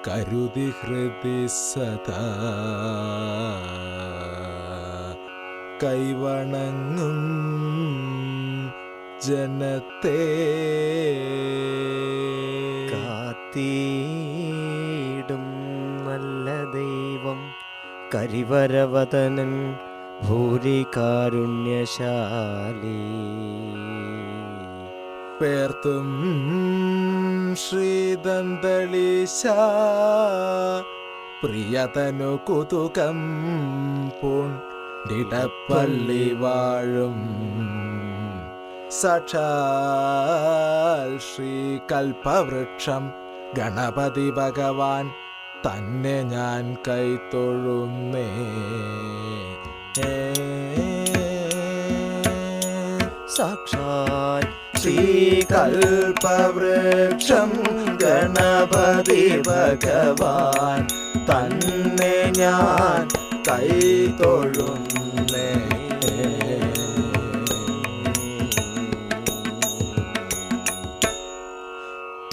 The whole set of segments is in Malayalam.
കരുതി ഹൃദി സദാ കൈവണങ്ങും ജനത്തെ കാത്തിടും നല്ല ദൈവം കരിവരവദനൻ ഭൂരി കാരുണ്യശാലി. പേർത്തും ശ്രീദന്തളീശ പ്രിയതനു കുതുകം പൂണ്ടിടപ്പള്ളി വാഴും സാക്ഷാൽ ശ്രീ കൽപ്പവൃക്ഷം ഗണപതി ഭഗവാൻ തന്നെ ഞാൻ കൈത്തൊഴുന്നേ. സാക്ഷാൽ ശ്രീകൽപ്പവൃക്ഷം ഗണപതി ഭഗവാൻ തന്നെ ഞാൻ കൈതൊഴുന്നേ.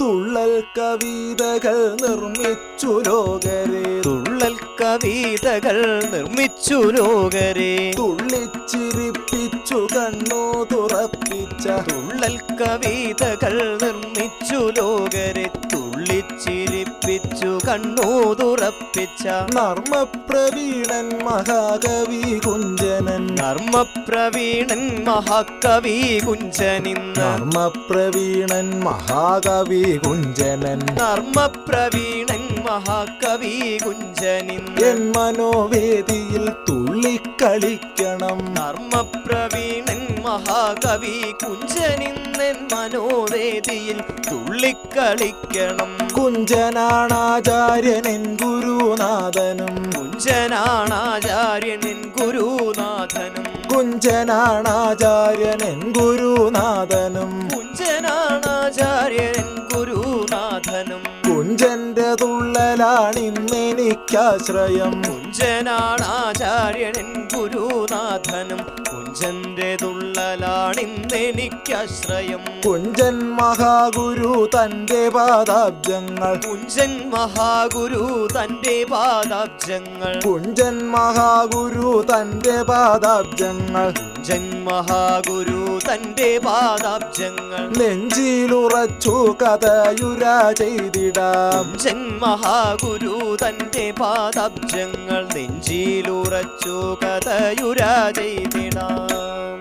തുള്ളൽ കവിതകൾ നിർമ്മിച്ചു ലോകരെ, തുള്ളൽ കവിതകൾ നിർമ്മിച്ചു ലോകരെ, തുള്ളിച്ചിരിപ്പിച്ചു കണ്ണു തുറപ്പിച്ച തുള്ളൽ കവിതകൾ നിർമ്മിച്ചു ലോകരെ, തുള്ളിച്ചിരിപ്പിച്ചു കണ്ണു തുറപ്പിച്ച നർമ്മപ്രവീണൻ മഹാകവി കുഞ്ചനൻ, നർമ്മപ്രവീണൻ മഹാകവി കുഞ്ചനിൻ, നർമ്മപ്രവീണൻ മഹാകവി കുഞ്ചനൻ, നർമ്മപ്രവീണൻ മഹാകവി കുഞ്ചനിൻ, എൻ മനോവേദിയിൽ തുള്ളിക്കളിക്കണം. നർമ്മപ്രവീണൻ മഹാകവി കുഞ്ചനിൻ എൻ മനോവേദിയിൽ തുള്ളിക്കളിക്കണം. കുഞ്ചനാണാചാര്യനൻ ഗുരുനാഥനും, കുഞ്ചനാണാചാര്യനൻ ഗുരുനാഥനും, കുഞ്ചനാണാചാര്യനൻ ഗുരുനാഥനും, കുഞ്ചനാണാചാര്യനൻ ഗുരുനാഥനും, കുഞ്ചന്റെ തുള്ളലാണിന്നെനിക്കാശ്രയം, കുഞ്ചനാണാചാര്യനൻ ഗുരുനാഥനും, കുഞ്ചന്റെ തുള്ളലാണിന്നെനിക്കാശ്രയം. കുഞ്ചൻ മഹാഗുരു തന്റെ പാദാബ്ജങ്ങൾ, കുഞ്ചൻ മഹാഗുരു തന്റെ പാദാബ്ജങ്ങൾ, കുഞ്ചൻ മഹാഗുരു തന്റെ പാദാബ്ജങ്ങൾ, കുഞ്ചൻ മഹാഗുരു തന്റെ പാദാബ്ജങ്ങൾ, നെഞ്ചിലുറച്ചു കഥയുര ചെയ്തിടാം. കുഞ്ചൻ മഹാഗുരു തന്റെ പാദാബ്ജങ്ങൾ നെഞ്ചിലുറച്ചു കഥയുര ചെയ്തിടാം.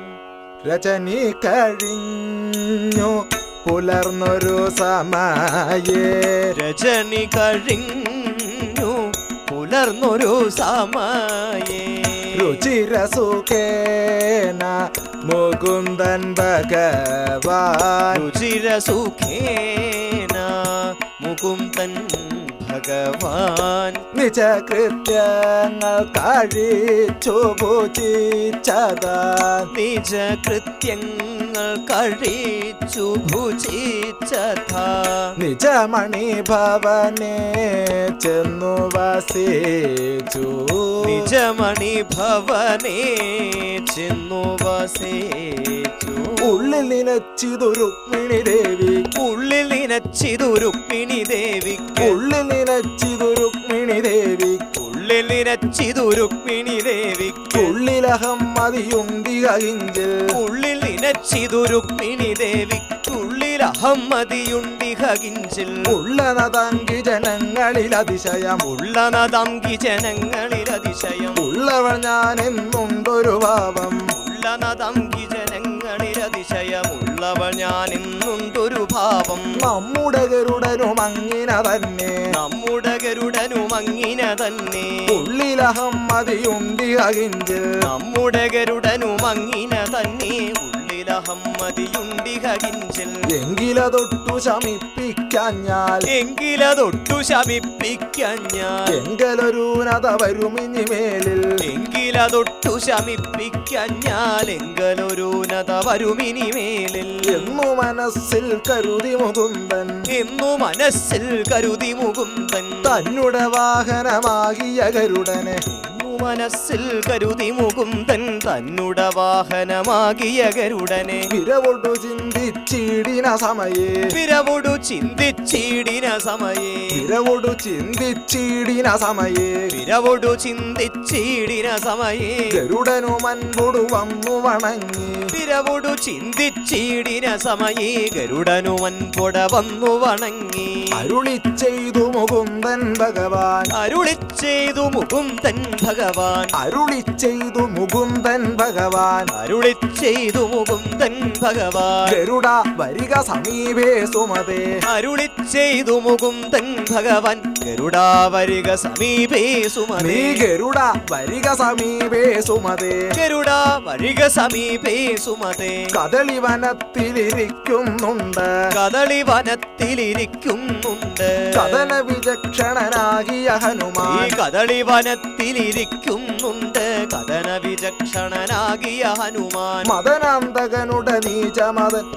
രചനി കഴിഞ്ഞു പുലർന്നൊരു സമയേ, രജനി കഴിഞ്ഞു പുലർന്നൊരു സമയേ, രുചിരസുഖേന മുകുന്ദൻ ഭഗവാൻ, രുചിരസുഖേന മുകുന്ദൻ ഭഗവാൻ, നിജകൃത്യങ്ങൾ കഴിച്ചു ഭുജിച്ചതാൻ, നിജകൃത്യങ്ങൾ കഴിച്ചു ഭുജിച്ചതാ, നിജമണി ഭവനെ ചെന്നു വസിച്ചു, നിജമണി ഭവനെ ചെന്നു വസിച്ചു. ഉള്ളിൽ നിനച്ചിതു രുക്മിണി ദേവി, ഉള്ളിൽ നിനച്ചിതു രുക്മിണി ദേവി, ഉള്ളിൽ നിനച്ചിതു രുക്മിണി ദേവി, ഉള്ളിൽ നിനച്ചിതു രുക്മിണി ദേവി, ഉള്ളിലഹം മതിയുണ്ടിക കിഞ്ചിൽ, ഉള്ളിൽ നിനച്ചിതു രുക്മിണി ദേവി, ഉള്ളിൽ അഹമ്മതിയുണ്ടിഹ കിഞ്ചിൽ, ഉള്ളനതങ്കി ജനങ്ങളിൽ അതിശയം, ഉള്ളനതങ്കി ജനങ്ങളിൽ അതിശയം, ഉള്ളവൾ ഞാൻ എന്നുണ്ടൊരു ഭാവം, ഉള്ളനതങ്കി ജനങ്ങളിൽ അതിശയം, ഉള്ളവൾ ഞാൻ എന്നുണ്ടൊരു ഭാവം. നമ്മുടെ ഗരുഡനും അങ്ങിന തന്നെ, നമ്മുടെ ഗരുഡനും അങ്ങിന തന്നെ, ഉള്ളിലഹം മതിയുണ്ടിക കിഞ്ചിൽ, നമ്മുടെ ഗരുഡനും അങ്ങിന തന്നെ, ഉള്ളിലഹമ്മതിയുണ്ടിഹ കിഞ്ചിൽ. എങ്കിലതൊട്ടു ശമിപ്പിക്കാഞ്ഞാൽ, എങ്കിലതൊട്ടു ശമിപ്പിക്കാൻ ഞാൻ, എങ്കലൊരൂനത വരുമിനി മേലിൽ, എങ്കിലതൊട്ടു ശമിപ്പിക്കാൻ ഞാൻ, എങ്കലൊരൂനത വരുമിനി മേലിൽ എന്നു മനസ്സിൽ കരുതി മുകുന്ദൻ, എന്നു മനസ്സിൽ കരുതി മുകുന്ദൻ, തന്നുടെ വാഹനമാകിയ ഗരുഡനെ, എന്നു മനസ്സിൽ കരുതി മുകുന്ദൻ തന്നുട വാഹനമാകിയ ഗരുഡനെ വിരവൊടു ചിന്തിച്ചിടിന സമയേ വിരവൊടു ചിന്തിച്ചിടിന സമയേ വിരവൊടു ചിന്തിച്ചിടിന സമയേ വിരവൊടു ചിന്തിച്ചിടിന സമയേ ഗരുഡനു മൻപൊടു വന്നു വണങ്ങി വിരവൊടു ചിന്തിച്ചിടിന സമയേ ഗരുഡനു വൻപൊട വന്നു വണങ്ങി അരുളി ചെയ്തു മുകുന്ദൻ ഭഗവാൻ അരുളി ചെയ്തു മുകുന്ദൻ ഭഗവാൻ അരുളി ചെയ്തു മുകുന്ദൻ ഭഗവാൻ അരുളി ചെയ്തു മുകുന്ദൻ ഭഗവാൻ ഗരുഡ വരിക സമീപേ സുമതേ അരുളി ചെയ്തു മുകുന്ദൻ ഭഗവാൻ ഗരുഡാ വരിക സമീപേ നീ സുമതേ ഗരുഡ വരിക സമീപേ സുമതേ ഗരുഡാ വരിക സമീപേ സുമതേ കദളി വനത്തിലിരിക്കുന്നുണ്ട് കദളി വനത്തിലിരിക്കുന്നുണ്ട് കഥന വിചക്ഷണനാകിയ ഈ ഹനുമാൻ കദളി വനത്തിലിരിക്കുന്നുണ്ട് കഥന വിചക്ഷണനാകിയ ഹനുമാൻ മദനാന്തകനുടെ നീചമതൻ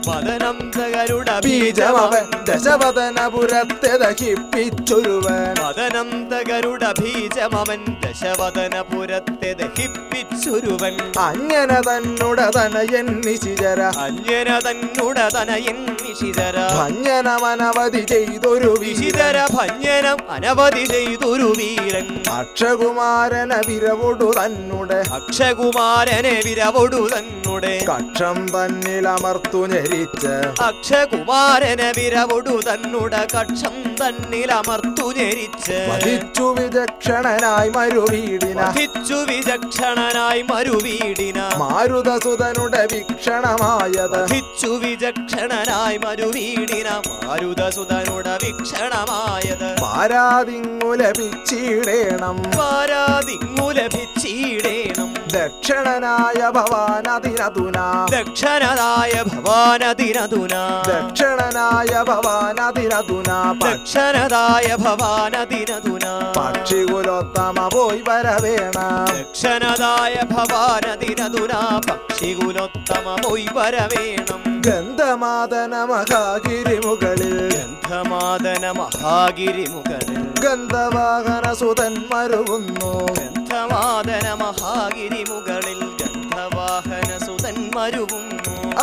മദനന്തകരുടെ ബീജമവൻ ബീജമവൻ ദശവദനപുരത്തെ ദഹിപ്പിച്ചൊരുവൻ മദനന്തകരുടെ ബീജമവൻ ദശവദനപുരത്തെ ദഹിപ്പിച്ചൊരുവൻ അഞ്ജന തന്നുടെ തനയൻ നിശിചര അഞ്ജന തന്നുടെ തനയൻ നിശിതര ഭഞ്ജനമനവധി ചെയ്തൊരു വിശിതര ഭഞ്ജനം അനവധി ചെയ്തൊരു വീരൻ അക്ഷകുമാരന വിരവൊടു തന്നുടെ അക്ഷകുമാരനെ വിരവൊടു തന്നുടെ കക്ഷം തന്നിലമർത്തു ഞെരിച്ച് അക്ഷകുമാരനെ വിരവൊടു തന്നുട കക്ഷം തന്നിലമർത്തു ഞെരിച്ച് വധിച്ചു വിചക്ഷണനായി മരുവീടിന വധിച്ചു വിചക്ഷണനായി മരുവീടിന മാരുതസുതനുടെ വീക്ഷണമായത് വധിച്ചു വിചക്ഷണനായി മരുവീടിന മാരുതസുതനുട വീക്ഷണമായത് പാരാതിങ്ങു ലഭിച്ചിടേണം പാരാതിങ്ങു ലഭിച്ചിടേണം ദക്ഷണനായ ഭവാനതിനതുന ദക്ഷണനായ ഭവാനതിനതുന ദക്ഷണനായ ഭവാനതിനതുന ദക്ഷണനായ ഭവാനതിനതുന പക്ഷികുലോത്തമ പോയി വരവേണ ദക്ഷണനായ ഭവാനതിനതുന പക്ഷികുലോത്തമ പോയി വരവേണം ഗന്ധമാദന മഹാഗിരിമുകളിൽ ഗന്ധമാദന മഹാഗിരിമുകളിൽ ഗന്ധവാഹന സുതൻ മരുവുന്നു ഗന്ധമാദന മഹാഗിരിമുകളിൽ ഗന്ധവാഹന സുതൻ മരുവുന്നു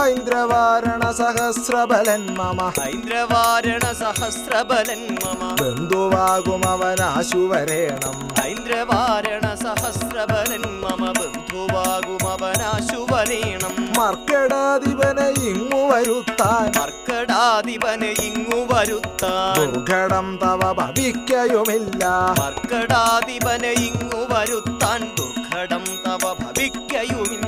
ഐന്ദ്രവാരണ സഹസ്രബലൻ മമ ഐന്ദ്രവാരണ സഹസ്രബലൻ മമ ബന്ധുവാകുമവനാശു വരേണം ഐന്ദ്രവാരണ സഹസ്രബലൻ മമ ബന്ധുവാകുമവനാശു വരേണം മർക്കടാധിപനെ ഇങ്ങു വരുത്താൻ മർക്കടാധിപനെ ഇങ്ങു വരുത്താൻ ദുർഘടം തവ ഭവിക്കയുമില്ല മർക്കടാധിപനെ ഇങ്ങു വരുത്താൻ ദുർഘടം തവ ഭവിക്കയുമില്ല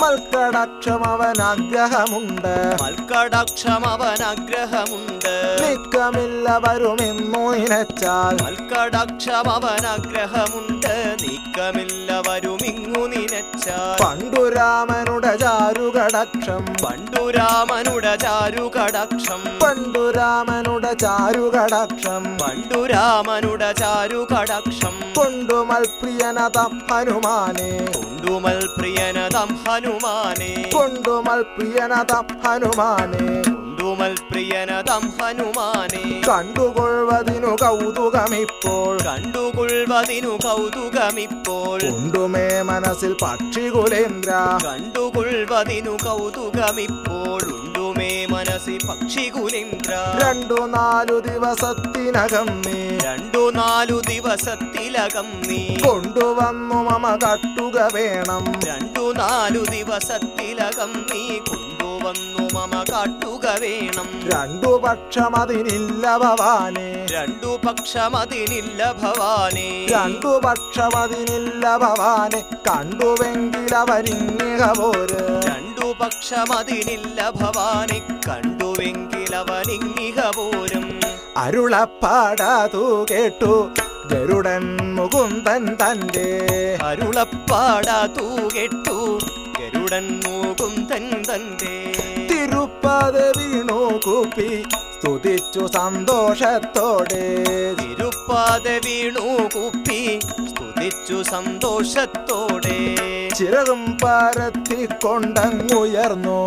മൽക്കടാക്ഷമവനാഗ്രഹമുണ്ട് മൽക്കടാക്ഷമവനാഗ്രഹമുണ്ട് നിക്കമില്ല വരുമെന്നു നിനച്ചാൽ മൽക്കടാക്ഷമവനാഗ്രഹമുണ്ട് നീക്കമില്ല വരുമിങ്ങു നിനച്ചാൽ പണ്ടുരാമനുടെ ചാരുകടാക്ഷം പണ്ടുരാമനുടെ ചാരുകടാക്ഷം പണ്ടുരാമനുടെ ചാരുകടാക്ഷം പണ്ടുരാമനുടെ ചാരുകടാക്ഷം കൊണ്ടുമൽ പ്രിയനതം ഹനുമാനെ കൊണ്ടുമൽ പ്രിയനതം ഹനുമാനെ കൊണ്ടുമൽ പ്രിയനതം ഹനുമാനെ കൊണ്ടുമൽ പ്രിയനതം ഹനുമാനെ കണ്ടുകൊള്ളുവതിനു കൗതുകമിപ്പോൾ കണ്ടുകൊള്ളുവതിനു കൗതുകമിപ്പോൾ ഉണ്ടുമേ മനസ്സിൽ പക്ഷികുലേന്ദ്ര കണ്ടുകൊള്ളുവതിനു കൗതുകമിപ്പോൾ ഉണ്ടുമേ മനസ്സി പക്ഷികുലേന്ദ്ര 2-4 ദിവസത്തിനകം നീ 2-4 ദിവസത്തിലകം നീ കൊണ്ടുവന്നു മമ കട്ടുക വേണം 2-4 ദിവസത്തിലകം നീ കൊണ്ടുവന്നു മമ കാട്ടുക വേണം രണ്ടു പക്ഷമതിനില്ല ഭവാനെ രണ്ടു പക്ഷമതിനില്ല ഭവാനെ രണ്ടു പക്ഷമതിനില്ല ഭവാനെ കണ്ടുവെങ്കിലവരിങ്ങിക പോര് രണ്ടു പക്ഷമതിനില്ല ഭവാനെ കണ്ടുവെങ്കിലവനിങ്ങിക പോരും അരുളപ്പാടാതു കേട്ടു ഗരുഡൻ മുകുന്ദൻ തന്റെ അരുളപ്പാടാതു കേട്ടു ഗരുഡൻ മുകുന്ദൻ തന്റെ തിരുപ്പാത വീണു കുപ്പി സ്തുതിച്ചു സന്തോഷത്തോടെ തിരുപ്പാത വീണു കുപ്പി സ്തുതിച്ചു സന്തോഷത്തോടെ ചിറകും പരത്തിക്കൊണ്ടങ്ങുയർന്നു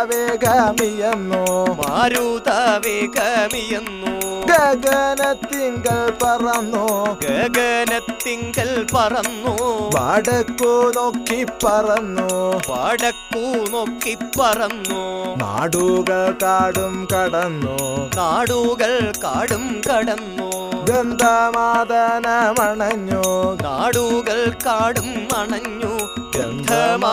മാരുതവേഗമിയെന്നു മാരുതവേഗമിയെന്നു ഗഗനത്തിങ്കൽ പറന്നു ഗഗനത്തിങ്കൽ പറന്നു വടക്കു നോക്കി പറന്നു വടക്കു നോക്കി പറന്നു നാടുകൾ കാടും കടന്നു നാടുകൾ കാടും കടന്നു ഗന്ധമാദനമണഞ്ഞു നാടുകൾ കാടും അണഞ്ഞു ഗന്ധമാദനമണഞ്ഞു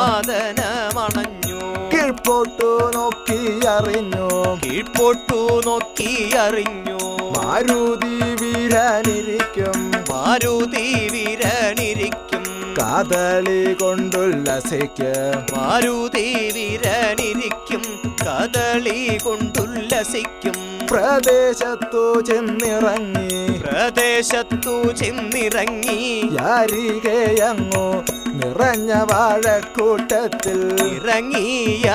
കീഴ്പോട്ടു നോക്കി അറിഞ്ഞു കീഴ്പോട്ടു നോക്കി അറിഞ്ഞു മാരുതി വീരനിരിക്കും മാരുതി വീരനിരിക്കും കാതളി കൊണ്ടുല്ലസിക്കും മാരുതി വീരനിരിക്കും കദളി കൊണ്ടുല്ലസിക്കും പ്രദേശത്തു ചെന്നിറങ്ങി പ്രദേശത്തു ചെന്നിറങ്ങി യാരികയങ്ങു നിറഞ്ഞ വാഴക്കൂട്ടത്തിൽ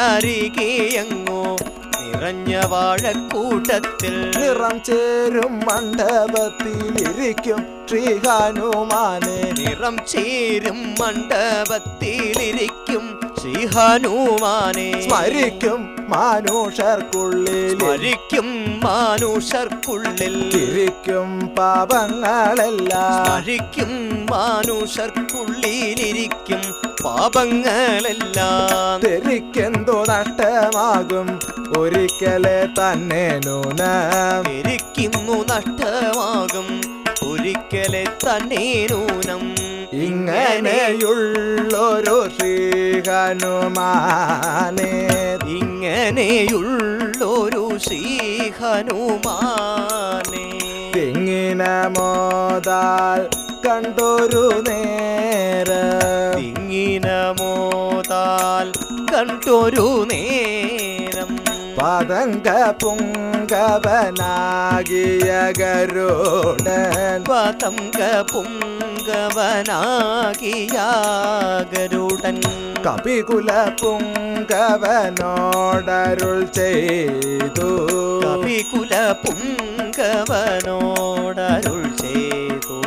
ഇറങ്ങിയരികെയങ്ങോ നിറഞ്ഞ വാഴക്കൂട്ടത്തിൽ നിറം ചേരും മണ്ഡപത്തിലിരിക്കും ശ്രീഹനുമാനെ നിറം ചേരും മണ്ഡപത്തിലിരിക്കും ശ്രീ ഹനുമാനെ സ്മരിക്കും മാനുഷർക്കുള്ളിൽ സ്മരിക്കും മാനുഷർക്കുള്ളിൽ ഇരിക്കും പാപങ്ങളെല്ലാം സ്മരിക്കും മാനുഷർക്കുള്ളിലിരിക്കും പാപങ്ങളെല്ലാം തെരിക്കെന്തു നഷ്ടമാകും ഒരിക്കലെ തന്നെ നൂനം ഇരിക്കുന്നു നഷ്ടമാകും ഒരിക്കലെ തന്നെ നൂനം ഇങ്ങനെയുള്ളൊരു ശ്രീഹനുമാനെ ഇങ്ങനെയുള്ളൊരു ശ്രീ ഹനുമാനെ തിങ്ങിന മോദാൽ കണ്ടൊരു നേരം ഇങ്ങിന മോതാൽ കണ്ടൊരു നേരം പതങ്ക പുങ്കവനാകിയ ഗരുഡൻ പതംഗ പുങ്കവനാകിയ ഗരുഡൻ കപികുല പുങ്കവനോടരുൾ ചെയ്തു കപികുല പുങ്കവനോടരുൾ ചെയ്തു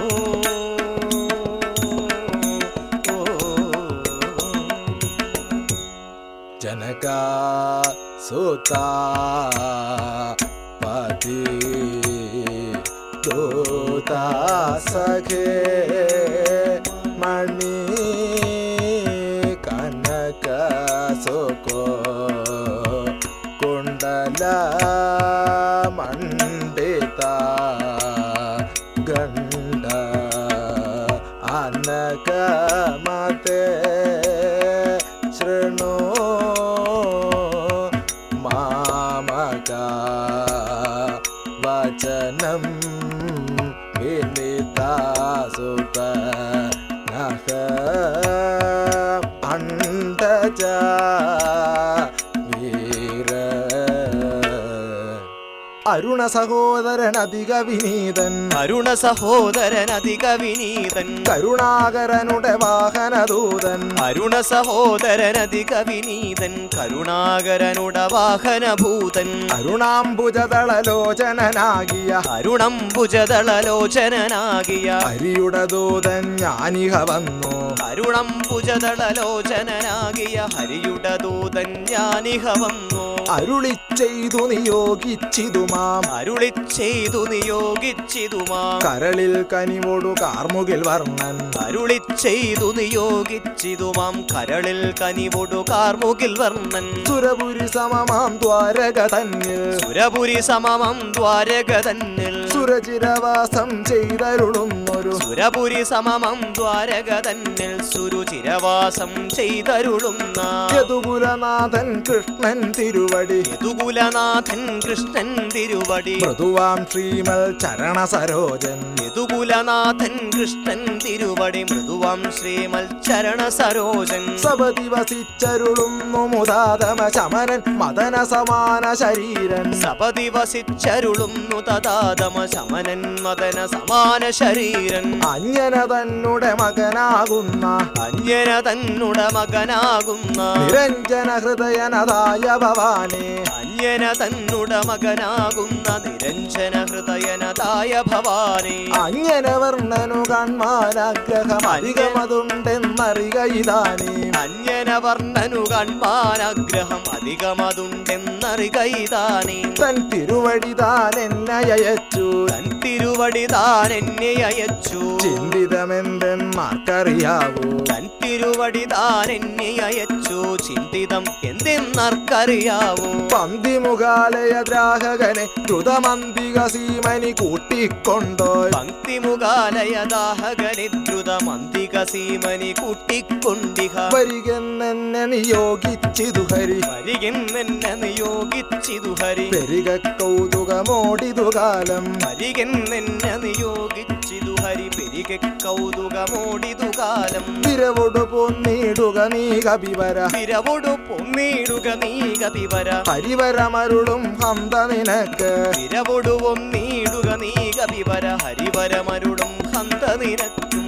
ജനക സുതാ പതി ദൂതാ സഖേ മണി കനക സുകോ കുണ്ടല മണ്ഡിത ഗണ്ഡ അനക മതേ ശൃണു മാമക വചനം വിനിതാസുത നഹ അണ്ടജ വീര അരുണ സഹോദരൻ അധിക വിനീതൻ അരുണ സഹോദരൻ അധിക വിനീതൻ കരുണാകരനുടെ വാഹനദൂതൻ അരുണ സഹോദരൻ അധിക വിനീതൻ കരുണാകരനുട വാഹനഭൂതൻ അരുണാംബുജദളലോചനനാകിയ അരുണംബുജദളലോചനനാകിയ ഹരിയുടെ ദൂതൻ ഞാനിഹ വന്നു അരുണംബുജദളലോചനനാകിയ ഹരിയുടെ ദൂതൻ ഞാനിഹ വന്നു അരുളി ചെയ്തു നിയോഗിച്ചിതുമാം അരുളി ചെയ്തു നിയോഗിച്ചിതുമാം കരളിൽ കനിവോടു കാർമുകിൽ വർണ്ണൻ അരുളി ചെയ്തു നിയോഗിച്ചിതുമാം കരളിൽ കനിവൊടു കാർമുകിൽ വർണ്ണൻ സുരപുരി സമമാം ദ്വാരക തന്നിൽ സുരപുരി സമമം ദ്വാരക തന്നിൽ സുരചിരവാസം ചെയ്തരുളുന്നൊരു സുരപുരി സമമം ദ്വാരക തന്നിൽ സുരുചിരവാസം ചെയ്തരുളുന്ന യദുകുലനാഥൻ കൃഷ്ണൻ തിരുവടി യദുകുലനാഥൻ കൃഷ്ണൻ തിരുവടി മൃദുവാം ശ്രീമൽ ചരണ സരോജൻ യദുകുലനാഥൻ കൃഷ്ണൻ തിരുവടി മൃദുവാം ശ്രീമൽ ചരണ സരോജൻ സപതി വസിച്ചരുളുന്നു മുദാതമ ശമനൻ മദന സമാന ശരീരൻ സപതി വസിച്ചരുളുന്നു തഥാതമ ശമനൻ മദന സമാന ശരീരൻ അഞ്ജന തന്നെ മകനാകുന്ന അഞ്ജന തന്നുട മകനാകുന്ന നിരഞ്ജന ഹൃദയനതായ ഭവാനെ അഞ്ജന അഞ്ജന തന്നുട മകനാകുന്ന നിരഞ്ജന ഹൃദയനതായ ഭവാനെ അഞ്ജനവർണ്ണനു കാൺമാനാഗ്രഹം അധികമതുണ്ടെന്നറിക ഇതാനേ അഞ്ജനവർണ്ണനു കൺമാനാഗ്രഹം അധികമതുണ്ടെന്നറിക ഇതാനേ തൻ തിരുവടി താൻ എന്നെ അയച്ചു തൻ തിരുവടി താൻ എന്നെ അയച്ചു ചിന്തിതമെന്തെന്നറിയാവൂ തൻ തിരുവടി താൻ എന്നെ അയച്ചു ചിന്തിതം എന്തെന്നർക്കറിയാവൂ പന്തിമുഖാലയ ദ്രാഹകനെ ദ്രുതമന്തിക സീമനി കൂട്ടിക്കൊണ്ടോയ് പങ്ക്തിമുഖാലയദാഹകനെ ദ്രുതമന്തിക സീമനി കൂട്ടിക്കൊണ്ടിഹ വരികെന്നെ നിയോഗിച്ചിതു ഹരി വരികെന്നെ നിയോഗിച്ചിതു ഹരി പെരിക കൗതുകമോടിതു കാലം വരികെന്നെ നിയോഗിച്ചിതു ഹരി പെരിക കൗതുകമോടിതു കാലം വിരവൊടു പൊന്നിടുക നീ കപിവര വിരവൊടു പൊന്നിടുക നീ കപിവര ഹരിവരമരുളും ഹന്ത നിനക്ക് വിരവൊടു പൊന്നിടുക നീ കപിവര ഹരിവരമരുളും ഹന്ത നിനക്കും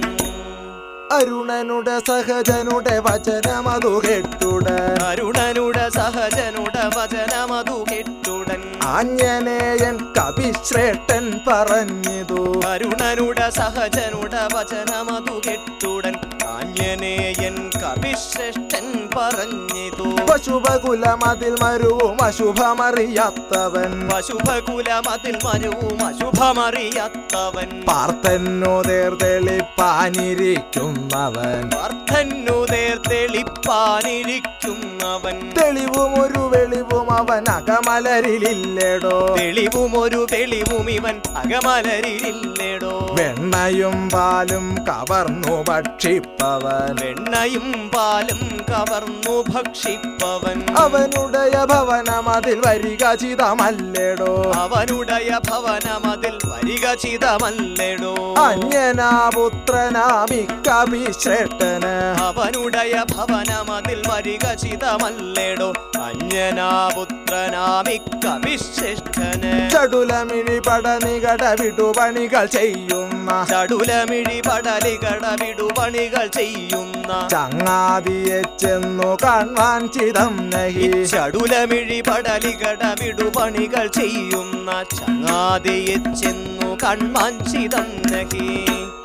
അരുണനുടെ സഹജനുടെ വചനമതു കെട്ടുടൻ അരുണനുടെ സഹജനുടെ വചനമതു കെട്ടുടൻ ആഞ്ജനേയൻ കപിശ്രേഷ്ഠൻ പറഞ്ഞിതു അരുണനുടെ സഹജനുടെ വചനമതു കെട്ടുടൻ ആഞ്ജനേയൻ കവിശ്രേഷ്ഠൻ പറഞ്ഞിതു പശുപകുലമതിൽ മരുവും അശുഭമറിയാത്തവൻ പശുഭകുലമതിൽ മരുവും അശുഭമറിയാത്തവൻ പാർത്തന്നു തെളിപ്പാനിരിക്കുന്നവൻ പാർത്ഥന്നുതേർ തെളിപ്പാനിരിക്കുന്നവൻ തെളിവും ഒരു വെളിവും അവൻ അകമലരിലില്ലടോ തെളിവും ഒരു തെളിവും ഇവൻ അകമലരില്ലെടോ വെണ്ണയും പാലും കവർന്നു ഭക്ഷിപ്പവൻ വെണ്ണയും പാലും കവർന്നു ഭക്ഷിപ്പവൻ അവനുടയ ഭവനമതിൽ വരിക ചിതമല്ലടോ അവനുടയ ഭവനമതിൽ വരിക ചിതമല്ലെടോ അന്യനാപുത്രനാമിക്കഭിശ്രേഷ്ഠന് അവനുടയ ഭവനമതിൽ വരിക ചിതമല്ലെടോ അഞ്ജനാപുത്രനാമിക്കവിശ്രേഷ്ഠന് ചടുലമിഴി പടനികട വിടുപണികൾ ചെയ്യുന്ന ചടുലമിഴി പടലികട വിടുപണികൾ ചെയ്യുന്ന ചങ്ങാതിയെ ചെന്നു കാണാൻ ചിതം നഹി ചടുലമിഴി പടലികട വിടുപണികൾ ചെയ്യുന്ന ചങ്ങാതിയെ ചെന്നു കൺമാഞ്ചിതം നഹി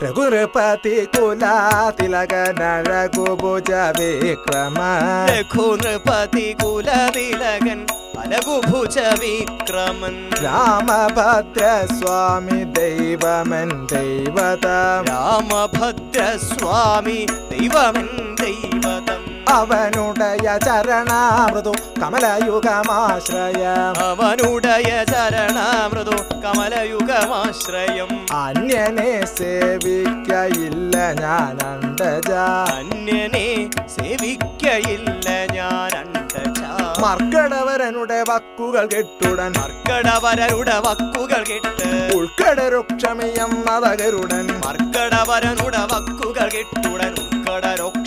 രഘുനൃപതി കുലാതിലകനഴകുഭുജ വിക്രമ രഘുനൃപതി കുലതിലകൻ അലകുഭുജ വിക്രമൻ രാമഭദ്രസ്വാമി ദൈവമൻ ദൈവതം രാമഭദ്രസ്വാമി ദൈവമൻ ദൈവതം അവനുടയ ചരണാമൃദു കമലയുഗമാശ്രയം അവനുടയ ചരണാമൃദു കമലയുഗമാശ്രയം അന്യനെ സേവിക്കയില്ല ഞാൻ അണ്ടജ അന്യനെ സേവിക്കയില്ല ഞാൻ അണ്ടജ മർക്കടവരനുടെ വക്കുകൾ കെട്ടുടൻ മർക്കടവരനുടെ വക്കുകൾ കേട്ട് ഉൾക്കടരുക്ഷമിയെന്നതകരുടൻ മർക്കടവരനുടെ വക്കുകൾ കേട്ടുടൻ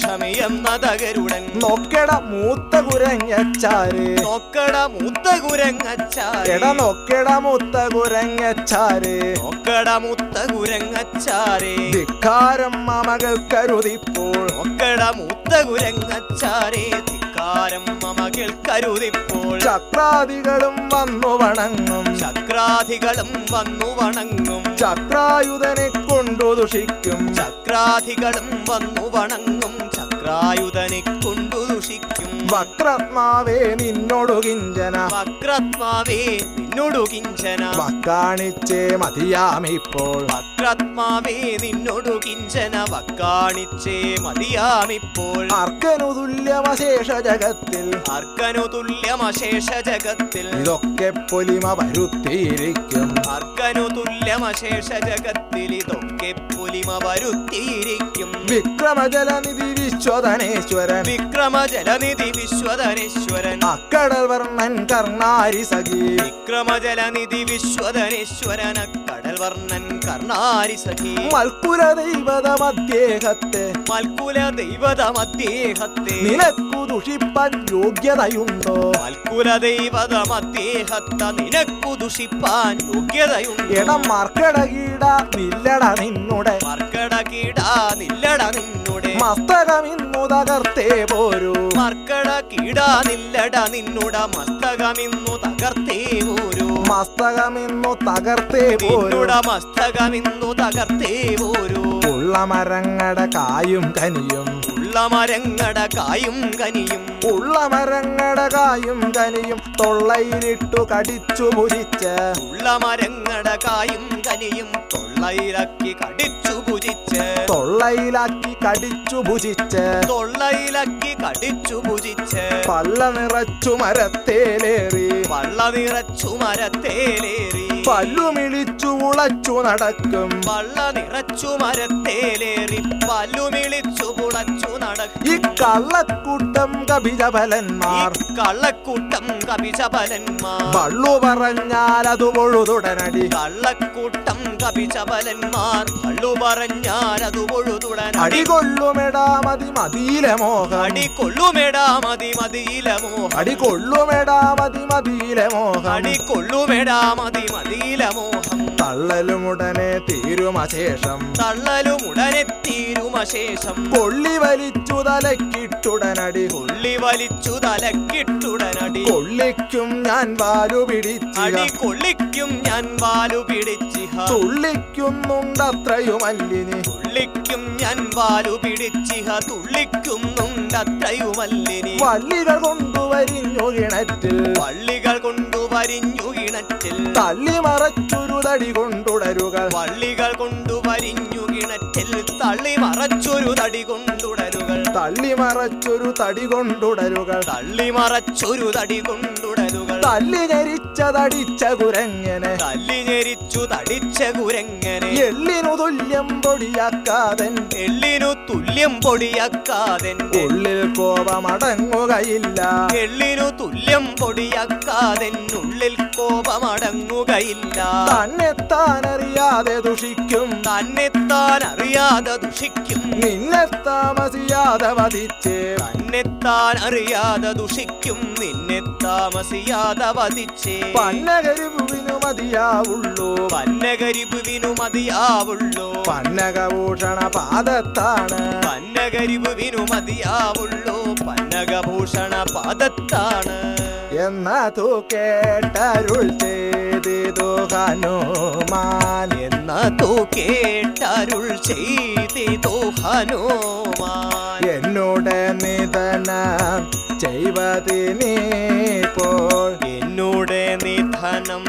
ഉൾക്കടരോക്ഷമിയെന്നതകരുടൻ നോക്കട മൂത്ത കുരങ്ങച്ചാര് നോക്കട മൂത്ത കുരങ്ങച്ചാരെ എട നോക്കട മൂത്ത കുരങ്ങച്ചാര് നോക്കട മൂത്ത കുരങ്ങച്ചാരെ ധിക്കാരം മമകൾ കരുതിപ്പോൾ നോക്കട മൂത്ത കുരങ്ങച്ചാരെ ധിക്കാരം മമകൾ കരുതിപ്പോൾ ചക്രാദികളും വന്നു വണങ്ങും ചക്രാധികളും വന്നു വണങ്ങും ചക്രായുധനെ കൊണ്ടു ദുഷിക്കും ചക്രാധികളും വന്നു വണങ്ങും ചക്രായുധനെ കൊണ്ടു ദുഷിക്കും വക്രാത്മാവേ നിന്നോടു കിഞ്ചന വക്രാത്മാവേ നിന്നോടു കിഞ്ചന വക്കാണിച്ചേ മതിയാമിപ്പോൾ വക്രാത്മാവേ നിന്നോടു കിഞ്ചന വക്കാണിച്ചേ മതിയാമിപ്പോൾ അർക്കനു തുല്യമശേഷ ജഗത്തിൽ അർക്കനു തുല്യമശേഷ ജഗത്തിൽ ഇതൊക്കെ പൊലിമ വരുത്തിയിരിക്കും അർക്കനു തുല്യമശേഷ ജഗത്തിൽ ഇതൊക്കെ പൊലിമ വരുത്തിയിരിക്കും വിക്രമജലനിധി വിശ്വധനേശ്വരൻ വിക്രമജലനിധി വിശ്വധനേശ്വരൻ അക്കടൽ വർണ്ണൻ കർണാരി സഖി വിക്രമജലനിധി വിശ്വധനേശ്വരൻ കടൽ വർണ്ണൻ കർണാരി സഖി മൽക്കുല ദൈവതമദ്ദേഹത്തെ മൽക്കുല ദൈവതമദ്ദേഹത്തെ നിനക്കു ദുഷിപ്പാൻ യോഗ്യതയുണ്ടോ മൽക്കുല ദൈവതമദ്ദേഹത്തെ നിനക്കു ദുഷിപ്പാൻ യോഗ്യതയുണ്ട് ഇടം മർക്കടകീട നില്ലട നിന്നുടെ മർക്കട കീടാ നില്ലട നിന്നുടെ മസ്തകമിന്നു തകർത്തേ പോരൂ. മർക്കട കീടാനില്ലട നിന്നുട മസ്തകമിന്നു തകർത്തേ പോരൂ. മസ്തകമിന്നു തകർത്തേ പോരൂ. നിന്നുട മസ്തകമിന്നു തകർത്തേ പോരൂ. ഉള്ള മരങ്ങട കായും കനിയും. ഉള്ള മരങ്ങട കായും കനിയും. ഉള്ള മരങ്ങട കായും കനിയും തൊള്ളയിലിട്ടു കടിച്ചു ഭുജിച്ച്. ഉള്ള മരങ്ങട കായും കനിയും തൊള്ളയിലാക്കി കടിച്ചു ഭുജിച്ച്. തൊള്ളയിലാക്കി കടിച്ചു ഭുജിച്ച്. തൊള്ളയിലാക്കി കടിച്ചു ഭുജിച്ച്. പള്ള നിറച്ചു മരത്തേലേറി. പള്ള നിറച്ചു മരത്തേലേറി. പല്ലുമിളിച്ചു ഉളച്ചു നടക്കും. പള്ള നിറച്ചു മരത്തേലേറി. പല്ലുമിളിച്ചു പുളച്ചു നടക്കും. ഈ കള്ളക്കൂട്ടം ഈ കപിജഫലന്മാർ. കള്ളക്കൂട്ടം കപിചബലന്മാർ. വള്ളു പറഞ്ഞാൽ അത് പൊഴുതുടനടി. കള്ളക്കൂട്ടം കപിചബലന്മാർ. കള്ളു പറഞ്ഞാൽ അത് പൊഴുതുടനടി. അടികൊള്ളുമെടാ മതി മതിയിലെ മോഹം. അടികൊള്ളുമെടാ മതി മതിയിലെ മോഹം. അടികൊള്ളുമെടാ മതി മതിയിലെ മോഹം. അടികൊള്ളുമെടാ മതി മതിയിലെ മോഹം. തള്ളലുമുടനെ തീരുമശേഷം. തള്ളലുമുടനെ തീരുമശേഷം. കൊള്ളി വലിച്ചു തലക്കിട്ടുടനടി. കൊള്ളി വലിച്ചു തലക്കിട്ടുടനടി. കൊള്ളിക്കും ഞാൻ വാലു പിടിച്ചിഹ. അടി കൊള്ളിക്കും ഞാൻ വാലു പിടിച്ചിഹ. തുള്ളിക്കുന്നുണ്ടത്രയുമല്ലിനി. തുള്ളിക്കും ഞാൻ വാലു പിടിച്ചിഹ. തുള്ളിക്കുന്നുണ്ടത്രയുമല്ലിനി. വള്ളികൾ കൊണ്ടുവരിഞ്ഞു കിണറ്റിൽ. വള്ളികൾ കൊണ്ടുവരിഞ്ഞു കിണറ്റിൽ. തള്ളി മറച്ചൊരു തടി കൊണ്ടുടരുകൾ. വള്ളികൾ കൊണ്ടുവരിഞ്ഞു കിണറ്റിൽ. തള്ളി മറച്ചൊരു തടി കൊണ്ടുടരുകൾ. തള്ളി മറച്ചൊരു തടി കൊണ്ടുടരുകൾ. തള്ളി മറച്ചൊരു തടി കൊണ്ടുടരുകൾ. തല്ലി ഞെരിച്ച തടിച്ച കുരങ്ങനെ. തല്ലി ഞെരിച്ചു തടിച്ച കുരങ്ങനെ. എള്ളിനു തുല്യം പൊടിയാക്കാതൻ. എള്ളിനു തുല്യം പൊടിയാക്കാതെ. ഉള്ളിൽ കോപമടങ്ങുകയില്ല. എള്ളിനു തുല്യം പൊടിയാക്കാതെ. ഉള്ളിൽ കോപമടങ്ങുകയില്ല. തന്നെത്താനറിയാതെ ദുഷിക്കും. തന്നെത്താൻ അറിയാതെ ദുഷിക്കും. നിന്നെ താമസിയാതെ വധിച്ചേ. തന്നെത്താൻ അറിയാതെ ദുഷിക്കും. നിന്നെ താമസിയാതെ വധിച്ചേ. പന്നകരിവിനു മതിയാവുള്ളൂ. പന്നകരിവിനു മതിയാവുള്ളൂ. പന്നകഭൂഷണ പാദത്താണ്. പന്നകരിവിനു മതിയാവുള്ളൂ. പന്നകഭൂഷണ പാദത്താണ്. എന്നതു കേട്ടരുൾ ചെയ്തിതു ഹനുമാൻ. എന്നതു കേട്ടരുൾ ചെയ്തിതു ഹനുമാൻ. എന്നോട് നിധനം ചെയ്വതിനിപ്പോൾ. എന്നോട് നിധനം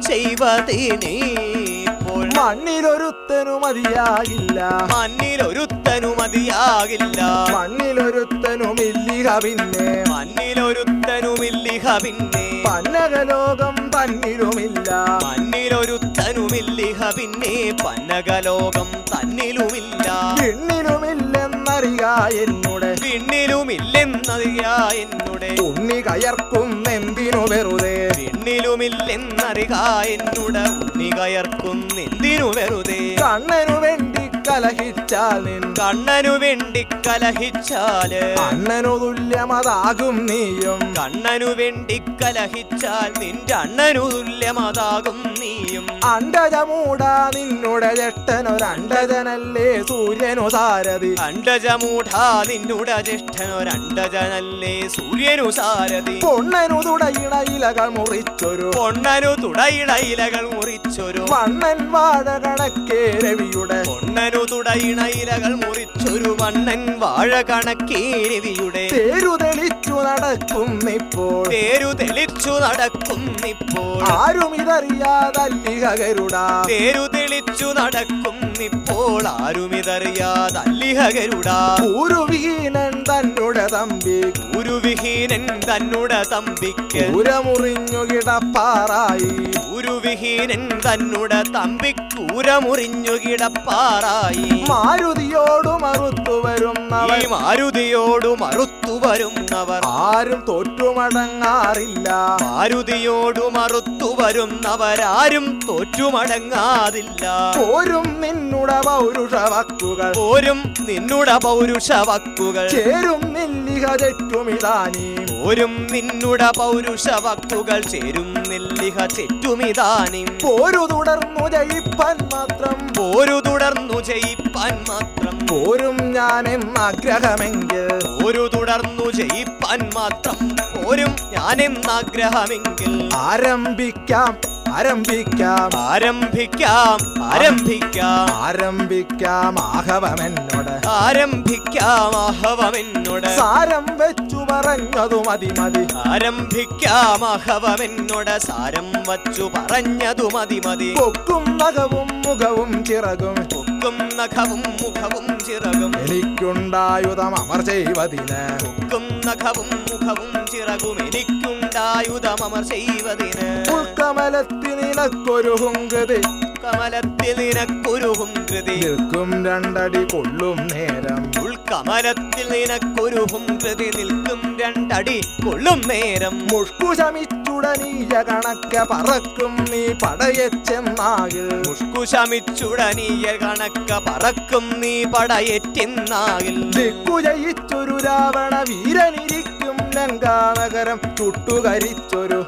ചെയ്വതിനിപ്പോൾ. മണ്ണിലൊരുത്തനു മതിയാകില്ല. മണ്ണിലൊരുത്തനു മതിയാകില്ല. മണ്ണിലൊരുത്തനുമില്ലിക പിന്നെ. മണ്ണിലൊരുത്തനുമില്ലിഹ പിന്നെ. പന്നകലോകം തന്നിലുമില്ല. മണ്ണിലൊരുത്തനുമില്ലിഹ പിന്നെ. പന്നകലോകം തന്നിലുമില്ല. വിണ്ണിലുമില്ലെന്നറിയ എന്നുടെ. വിണ്ണിലുമില്ലെന്നറിയ എന്നുടെ. ഉണ്ണി കയർക്കുന്നെന്തിനു വെറുതെ. വിണ്ണിലുമില്ലെന്നറിയ എന്നുടെ. ഉണ്ണി കയർക്കുന്നെന്തിനു വെറുതെ. കണ്ണനു വേണ്ടി കലഹിച്ചാൽ നിൻ. കണ്ണനു വേണ്ടി കലഹിച്ചാല് അണ്ണനു തുല്യമതാകും നീയും. കണ്ണനു വേണ്ടി കലഹിച്ചാൽ നിന്റെ അണ്ണനു തുല്യമതാകും നീയും. അണ്ടജമൂടാ നിന്നുടെ ജട്ടനൊരണ്ടജനല്ലേ സൂര്യനു സാരഥി. അണ്ടജമൂഢാ നിന്നുടെ ജ്യേഷ്ഠനൊരണ്ടജനല്ലേ സൂര്യനു സാരഥി. പൊണ്ണനു തുടയിണ ഇലകൾ മുറിച്ചൊരു. പൊണ്ണനു തുടയിട ഇലകൾ മുറിച്ചൊരു. മണ്ണൻ വാഴ കണക്കേ രവിയുടെ. പൊണ്ണനു തുടയിണ ഇലകൾ മുറിച്ചൊരു. മണ്ണൻ വാഴ കണക്കേ രവിയുടെ. തേരു തെളിച്ചു നടക്കുന്നിപ്പോൾ. തേരു തെളിച്ചു നടക്കുന്നിപ്പോൾ. ആരും ഇതറിയാതല്ലിക ഗരുടാ. തേരു തെളിച്ചു നടക്കുന്നിപ്പോൾ. ആരും ഇതറിയാതല്ലിഹ ഗരുടാ. ഊരുവിഹീനൻ തന്നുടെ തമ്പി. ഗുരുവിഹീനൻ തന്നുടെ തമ്പിക്ക്. ഊരമുറിഞ്ഞു കിടപ്പാറായി. ഗുരുവിഹീനൻ തന്നുടെ തമ്പിക്കൂരമുറിഞ്ഞു കിടപ്പാറായി. മാരുതിയോടു മറുത്തു വരുന്നവർ. ഈ മാരുതിയോടു മറുത്തു വരുന്നവർ. ആരും തോറ്റുമടങ്ങാറില്ല. മാരുതിയോടു മറുത്തു വരുന്നവരാരും തോറ്റുമടങ്ങാതില്ല. പോരും നിന്നുടെ പൗരുഷ വാക്കുകൾ. പോരും നിന്നുടെ പൗരുഷ വാക്കുകൾ. ചേരും നില്ലിക തെറ്റുമിതാനീ. പോരും നിന്നുട പൗരുഷ വാക്കുകൾ ചേരുന്നില്ലിഹ ചെറ്റുമിതാനും പോരു തുടർന്നു ജയിപ്പാൻ മാത്രം പോരു തുടർന്നു ജയിപ്പാൻ മാത്രം പോരും ഞാനെന്നാഗ്രഹമെങ്കിൽ പോരു തുടർന്നു ജയിപ്പാൻ മാത്രം പോരും ഞാനെന്നാഗ്രഹമെങ്കിൽ ആരംഭിക്കാം ആരംഭിക്കാം ആരംഭിക്കാം ആരംഭിക്കാം ആരംഭിക്കാം ആഹവമെന്നോട് ആരംഭിക്കാം ആഹവമെന്നോട് സാരം വെച്ചു പറഞ്ഞതു മതി മതി ആരംഭിക്കാം ആഹവമെന്നോട് സാരം വച്ചു പറഞ്ഞതു മതി മതി കൊക്കും നഖവും മുഖവും ചിറകും കൊക്കും നഖവും മുഖവും ചിറകും എനിക്കുണ്ടായുധം അമർ ചെയ്വതിന് കൊക്കും നഖവും മുഖവും ചിറകും എനിക്കുണ്ടായുധമർ ചെയ്വതിന് ഉൾക്കമലത്തിൽ നിനക്കൊരു ഹുങ്കൃതി കമലത്തിൽ നിനക്കൊരുഹും കൃതി നിൽക്കും രണ്ടടി കൊള്ളും നേരം ഉൾക്കമലത്തിൽ നിനക്കൊരുഹും കൃതി നിൽക്കും രണ്ടടി കൊള്ളും നേരം മുഷ്കുശമിച്ചുടനീയ കണക്ക പറക്കും നീ പടയച്ചെന്നാകിൽ മുഷ്കുശമിച്ചുടനീയ കണക്ക പറക്കും നീ പടയേറ്റെന്നാകിൽ ദിക്കു ജയിച്ചൊരു രാവണ വീരനിരിക്കും ലങ്കാനഗരം ചുട്ടുകരിച്ചൊരു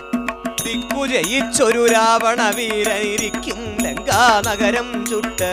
ദിക്കു ജയിച്ചൊരു രാവണ വീരനിരിക്കും ലങ്കാനഗരം ചുട്ട്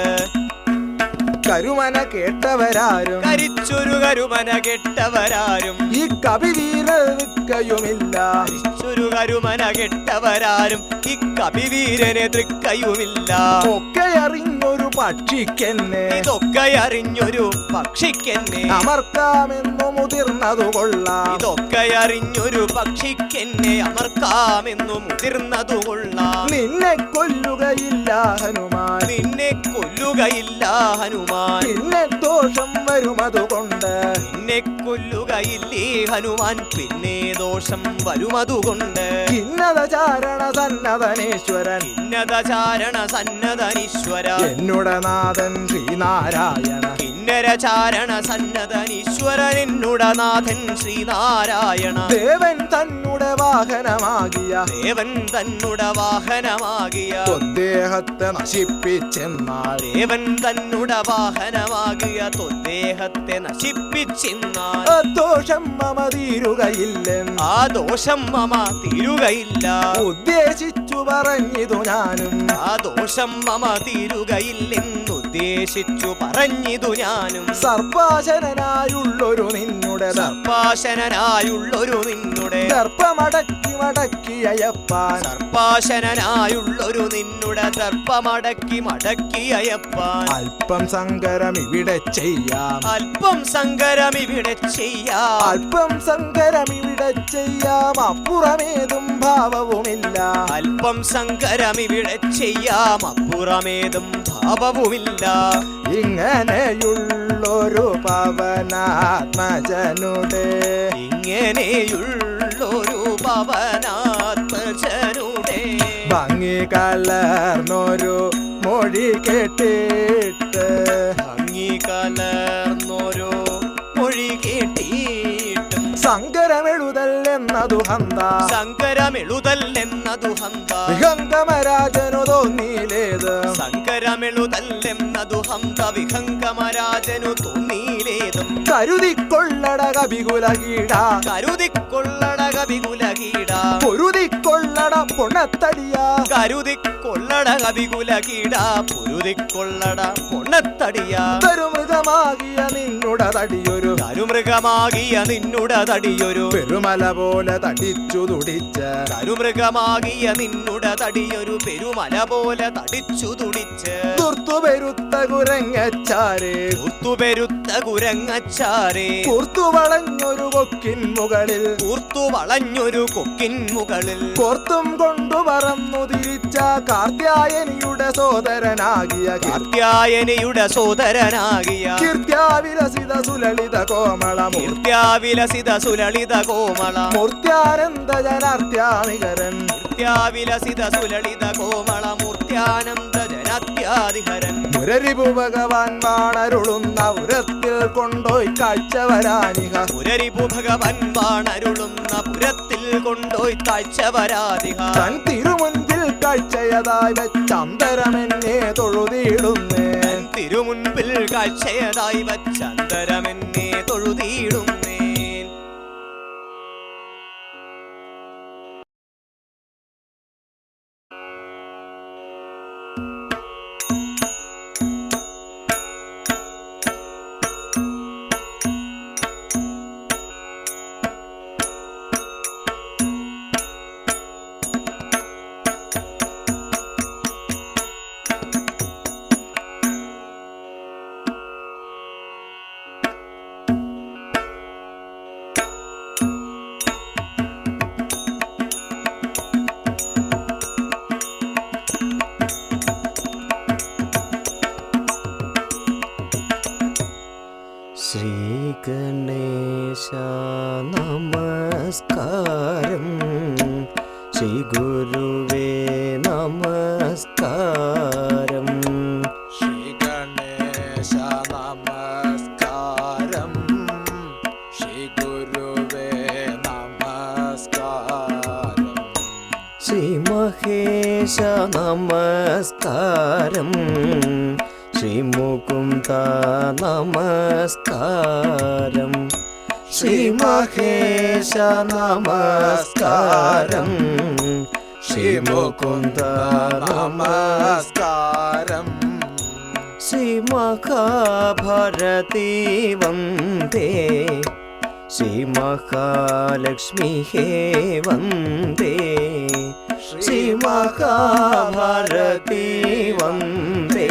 കരുമന കേട്ടവരാരും കരിച്ചൊരു കരുമന കെട്ടവരാരും ഈ കവിവീരയുമില്ല കരിച്ചൊരു കരുമന കെട്ടവരാരും ഈ കവിവീരനെ തൃക്കയുമില്ല ഒക്കെ അറിഞ്ഞൊരു പക്ഷിക്കെന്നെ ഇതൊക്കെ അറിഞ്ഞൊരു പക്ഷിക്കെന്നെ അമർക്കാമെന്നു മുതിർന്നതു കൊള്ളാം ഇതൊക്കെ അറിഞ്ഞൊരു പക്ഷിക്കെന്നെ അമർക്കാമെന്നു മുതിർന്നതു കൊള്ളാം നിന്നെ കൊല്ലുകയില്ല ഹനുമാൻ നിന്നെ കൊല്ലുകയില്ല ഹനുമാൻ പിന്നെ ദോഷം വരുമതുകൊണ്ട് നിന്നെ കൊല്ലുകയില്ലേ ഹനുമാൻ പിന്നെ ദോഷം വരുമതുകൊണ്ട് കിന്നതചാരണ സന്നതനേശ്വരൻ കിന്നതചാരണ സന്നതനീശ്വര എന്നുടെ നാഥൻ ശ്രീനാരായണ കിന്നരചാരണ സന്നതനീശ്വരൻ എന്നുടനാഥൻ ശ്രീനാരായണ ദേവൻ തന്നുടെ വാഹനമാകിയ ദേവൻ തന്നുട വാഹനമാകിയ ദേഹത്തെ നശിപ്പിച്ചെന്നാൽ ദേവൻ തന്നുട വാഹനമാകിയ തൊദ്ദേഹത്തെ നശിപ്പിച്ചെന്നാൽ ദോഷം മമ തീരുകയില്ലെന്ന് ആ ദോഷം മമ തീരുകയില്ല ഉദ്ദേശിച്ചു പറഞ്ഞിതു ഞാനും ആ ദോഷം മമ തീരുകയില്ലെന്നുദ്ദേശിച്ചു പറഞ്ഞിതു ഞാനും സർപ്പാശനായുള്ളൊരു നിന്നുടെ സർപ്പാശനായുള്ളൊരു നിന്നുടെ ദർപ്പമടക്കി മടക്കിയപ്പാൻ സർപ്പാശനായുള്ളൊരു നിന്നുടെ ദർപ്പമടക്കി മടക്കിയപ്പാൻ അല്പം സങ്കരം ഇവിടെ ചെയ്യാം അല്പം സങ്കരം ഇവിടെ ചെയ്യാം അല്പം സങ്കരം ഇവിടെ ചെയ്യാം അപ്പുറമേതും ഭാവവുമില്ല അല്പം സങ്കരം ഇവിടെ ചെയ്യാം അപ്പുറമേതും ഭാവവുമില്ല ഇങ്ങനെയുള്ളൊരു പവനാത്മജനുടെ ഇങ്ങനെയുള്ളൊരു പവനാത്മജനുടെ ഭംഗി കലർന്നൊരു മൊഴി കേട്ടിട്ട് ഭംഗി കലർന്നൊരു മൊഴി കേട്ടിട്ടും സങ്കരമെഴുതൽ എന്നതു ഹന്ത സങ്കരമെഴുതൽ എന്നതു ഹന്ത വിഹംഗമരാജനു തോന്നിയിലേത് സങ്കരമെഴുതൽ എന്നതു ഹന്ത വിഹംഗമരാജനു തോന്നിയിലേതും കരുതിക്കൊള്ളട കവികുല കീട കരുതിക്കൊള്ളട കവികുല കീട പൊരുതിക്കൊള്ളട പൊണത്തടിയ കരുതിക്കൊള്ളട കവികുല കീട പൊരുതിക്കൊള്ളട പൊണ്ണത്തടിയ തരുമൃഗമാകിയ നിന്നുട തടിയൊരു കരുമൃഗമാകിയ നിന്നുട തടിയൊരു പെരുമല പോലെ തടിച്ചു തുടിച്ച് കരുമൃഗമാകിയ നിന്നുട തടിയൊരു പെരുമല പോലെ തടിച്ചു തുടിച്ച് കുർത്തുപെരുത്ത കുരങ്ങച്ചാരെ കൂർത്തുപെരുത്ത കുരങ്ങച്ചാരെ കുർത്തു വളഞ്ഞൊരു കൊക്കിൻ മുകളിൽ കൂർത്തു വളഞ്ഞൊരു കൊക്കിൻ മുകളിൽ കോർത്തും കൊണ്ടു പറന്നു തിരിച്ച കാർത്യായനിയുടെ സോദരനാകിയ കാർത്യായനിയുടെ സോദരനാകിയ കീർത്യാവിലസിത സുലളിത കോമളമൂർത്തി കീർത്യാവിലസിത സുലളിത കോമള മൂർത്യാനന്ദ ജനാർത്യാനികരൻ കീർത്യാവിലസിത സുലളിത കോമള മൂർത്യാനന്ദ ജനാത്യാധിഹരൻ മുരരിപു ഭഗവാൻ വാണരുളുന്ന ഉരത്തിൽ കൊണ്ടോയി കാഴ്ച വരാനിഹ പുരരിപു ഭഗവൻ വാണരുളുന്ന പുരത്തിൽ കൊണ്ടോയി താഴ്ച വരാതിഹ തൻ തിരുമുൻപിൽ കാഴ്ചയതായി വെച്ചന്തരമെന്നെ തൊഴുതിയിടുന്നേ തിരുമുൻപിൽ കാഴ്ചയതായി വച്ചന്തരമെന്നെ തൊഴുതിയിടുന്നേ നമസ്കാരം. ശ്രീ ഗണേശ നമസ്കാരം. ശ്രീ ഗുരുവേ നമസ്കാരം. ശ്രീ മഹേശ നമസ്കാരം. ശ്രീ മുകുന്ദ നമസ്കാരം. ശ്രീ മഹേശ നമസ്കാരം. ശ്രീ മുകുന്ദ നമസ്കാരം. ശ്രീ മഹാഭാരതി വന്ദേ. ശ്രീ മഹാലക്ഷ്മി ഹേ വന്ദേ. ശ്രീ മഹാഭാരതി വന്ദേ.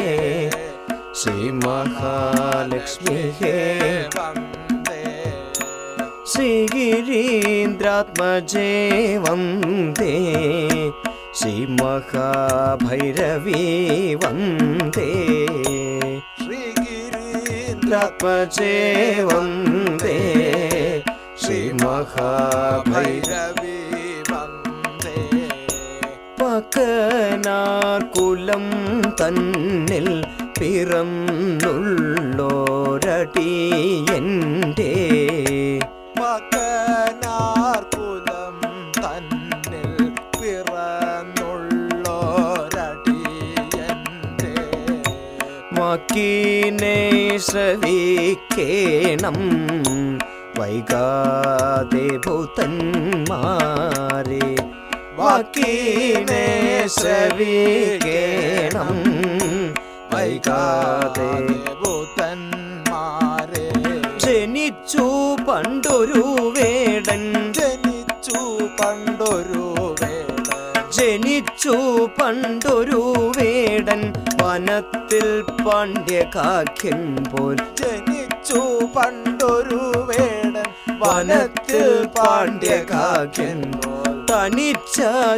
ശ്രീ മഹാലക്ഷ്മി ഹേ വന്ദേ. ശ്രീ ഗിരീന്ദ്രാത്മജേ വന്ദേ. ശ്രീ മഹാഭൈരവി വന്ദേ. ശ്രീ ഗിരീന്ദ്രാത്മജേ വന്ദേ. ശ്രീ മഹാഭൈരവി ഭൈരവി വന്ദേ. പകനാർ കുലം തന്നിൽ പിറന്നുള്ളോരടിയൻ്റെ മകനാർ കുലം തന്നിൽ പിറന്നുള്ളോരടിയന്റെ വാക്കിനെ ശ്രവിക്കേണം വൈകാതെ ഭൂതന്മാരെ. വാക്കിനെ ശ്രവിക്കേണം വൈകാതെ. ഭൂതന്മാരെ ജനിച്ചു പണ്ടൊരു വേടൻ. ജനിച്ചു പണ്ടൊരു വേടൻ. ജനിച്ചു പണ്ടൊരു വേടൻ വനത്തിൽ പാണ്ഡ്യകാഖ്യൻ പോൽ. ജനിച്ചു പണ്ടൊരു വേടൻ വനത്തിൽ പാണ്ഡ്യകാഖ്യൻ തനിച്ച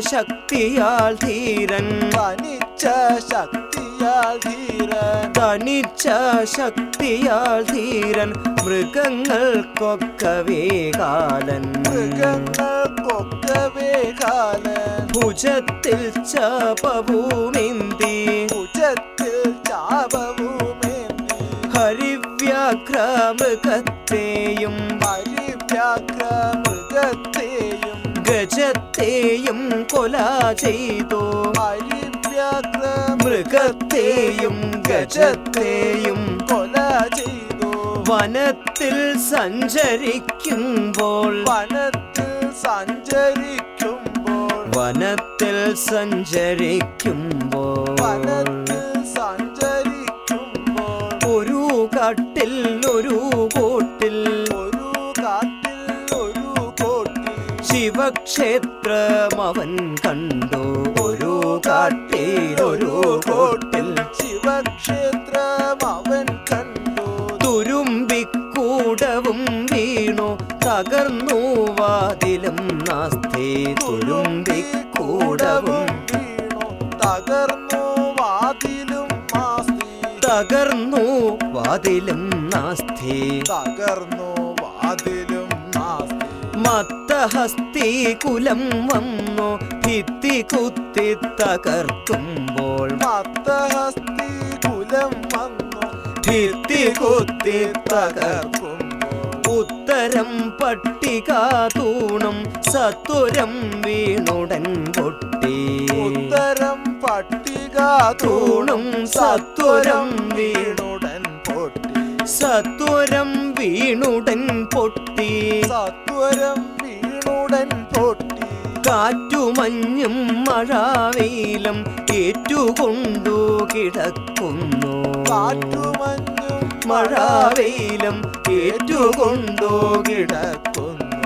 ശക്തിയാൽ ധീരൻ. തനിച്ച ശക്തിയാൽ ധീരൻ. തനിച്ച ശക്തിയാൽ ധീരൻ മൃഗങ്ങൾക്കൊക്കവേ കാലൻ. മൃഗങ്ങൾക്കൊക്കവേ കാലൻ. ഭുജത്തിൽ ചാപവുമേന്തി. ഭുജത്തിൽ ചാപവുമേന്തി. ഹരിവ്യാഘ്ര മൃഗത്തെയും ഹരിവ്യാഘ്ര മൃഗത്തെയും ഗജത്തെയും കൊല ചെയ്തു. ഹരിവ്യാഘ്ര മൃഗത്തെയും ഗജത്തെയും കൊല ചെയ്തു. വനത്തിൽ സഞ്ചരിക്കുമ്പോൾ. വനത്തിൽ സഞ്ചരിക്കുമ്പോൾ. വനത്തിൽ സഞ്ചരിക്കുമ്പോൾ. വനത്തിൽ സഞ്ചരിക്കുമ്പോൾ. ഒരു കാട്ടിൽ ഒരു കോട്ടിൽ. ഒരു കാട്ടിൽ ഒരു കോട്ടിൽ. ശിവക്ഷേത്രം അവൻ കണ്ടു. ഒരു കാട്ടിൽ ഒരു കോട്ടിൽ. ശിവക്ഷേത്രം അവൻ കണ്ടു. തുരുമ്പിക്കൂടവും വീണു തകർന്നു വാതിലും നാസ്തി. തുരുമ്പിക്കൂടവും വീണു തകർന്നു വാതിലും നാസ്തി. തകർന്നു വാതിലും നാസ്തി. തകർന്നു വാതിലും നാസ്തി. മത്തഹസ്തി കുലം വന്നു ഭിത്തി കുത്തി തകർക്കുമ്പോൾ. മത്തഹസ്തി കുലം വന്നു ഭിത്തി കുത്തി തകർക്കും. തകർക്കുമ്പോൾ. ഉത്തരം പട്ടിക തൂണും സത്വരം വീണുടൻ പൊട്ടി. ഉത്തരം പട്ടിക തൂണും സത്വരം വീണുടൻ പൊട്ടി. സത്വരം വീണുടൻ പൊട്ടി. സത്വരം വീണുടൻ പൊട്ടി. കാറ്റുമഞ്ഞും മഴവെയിലും ഏറ്റുകൊണ്ടു കിടക്കുന്നു. കാറ്റുമഞ്ഞും മഴവെയിലും ഏറ്റുകൊണ്ടു കിടക്കുന്നു.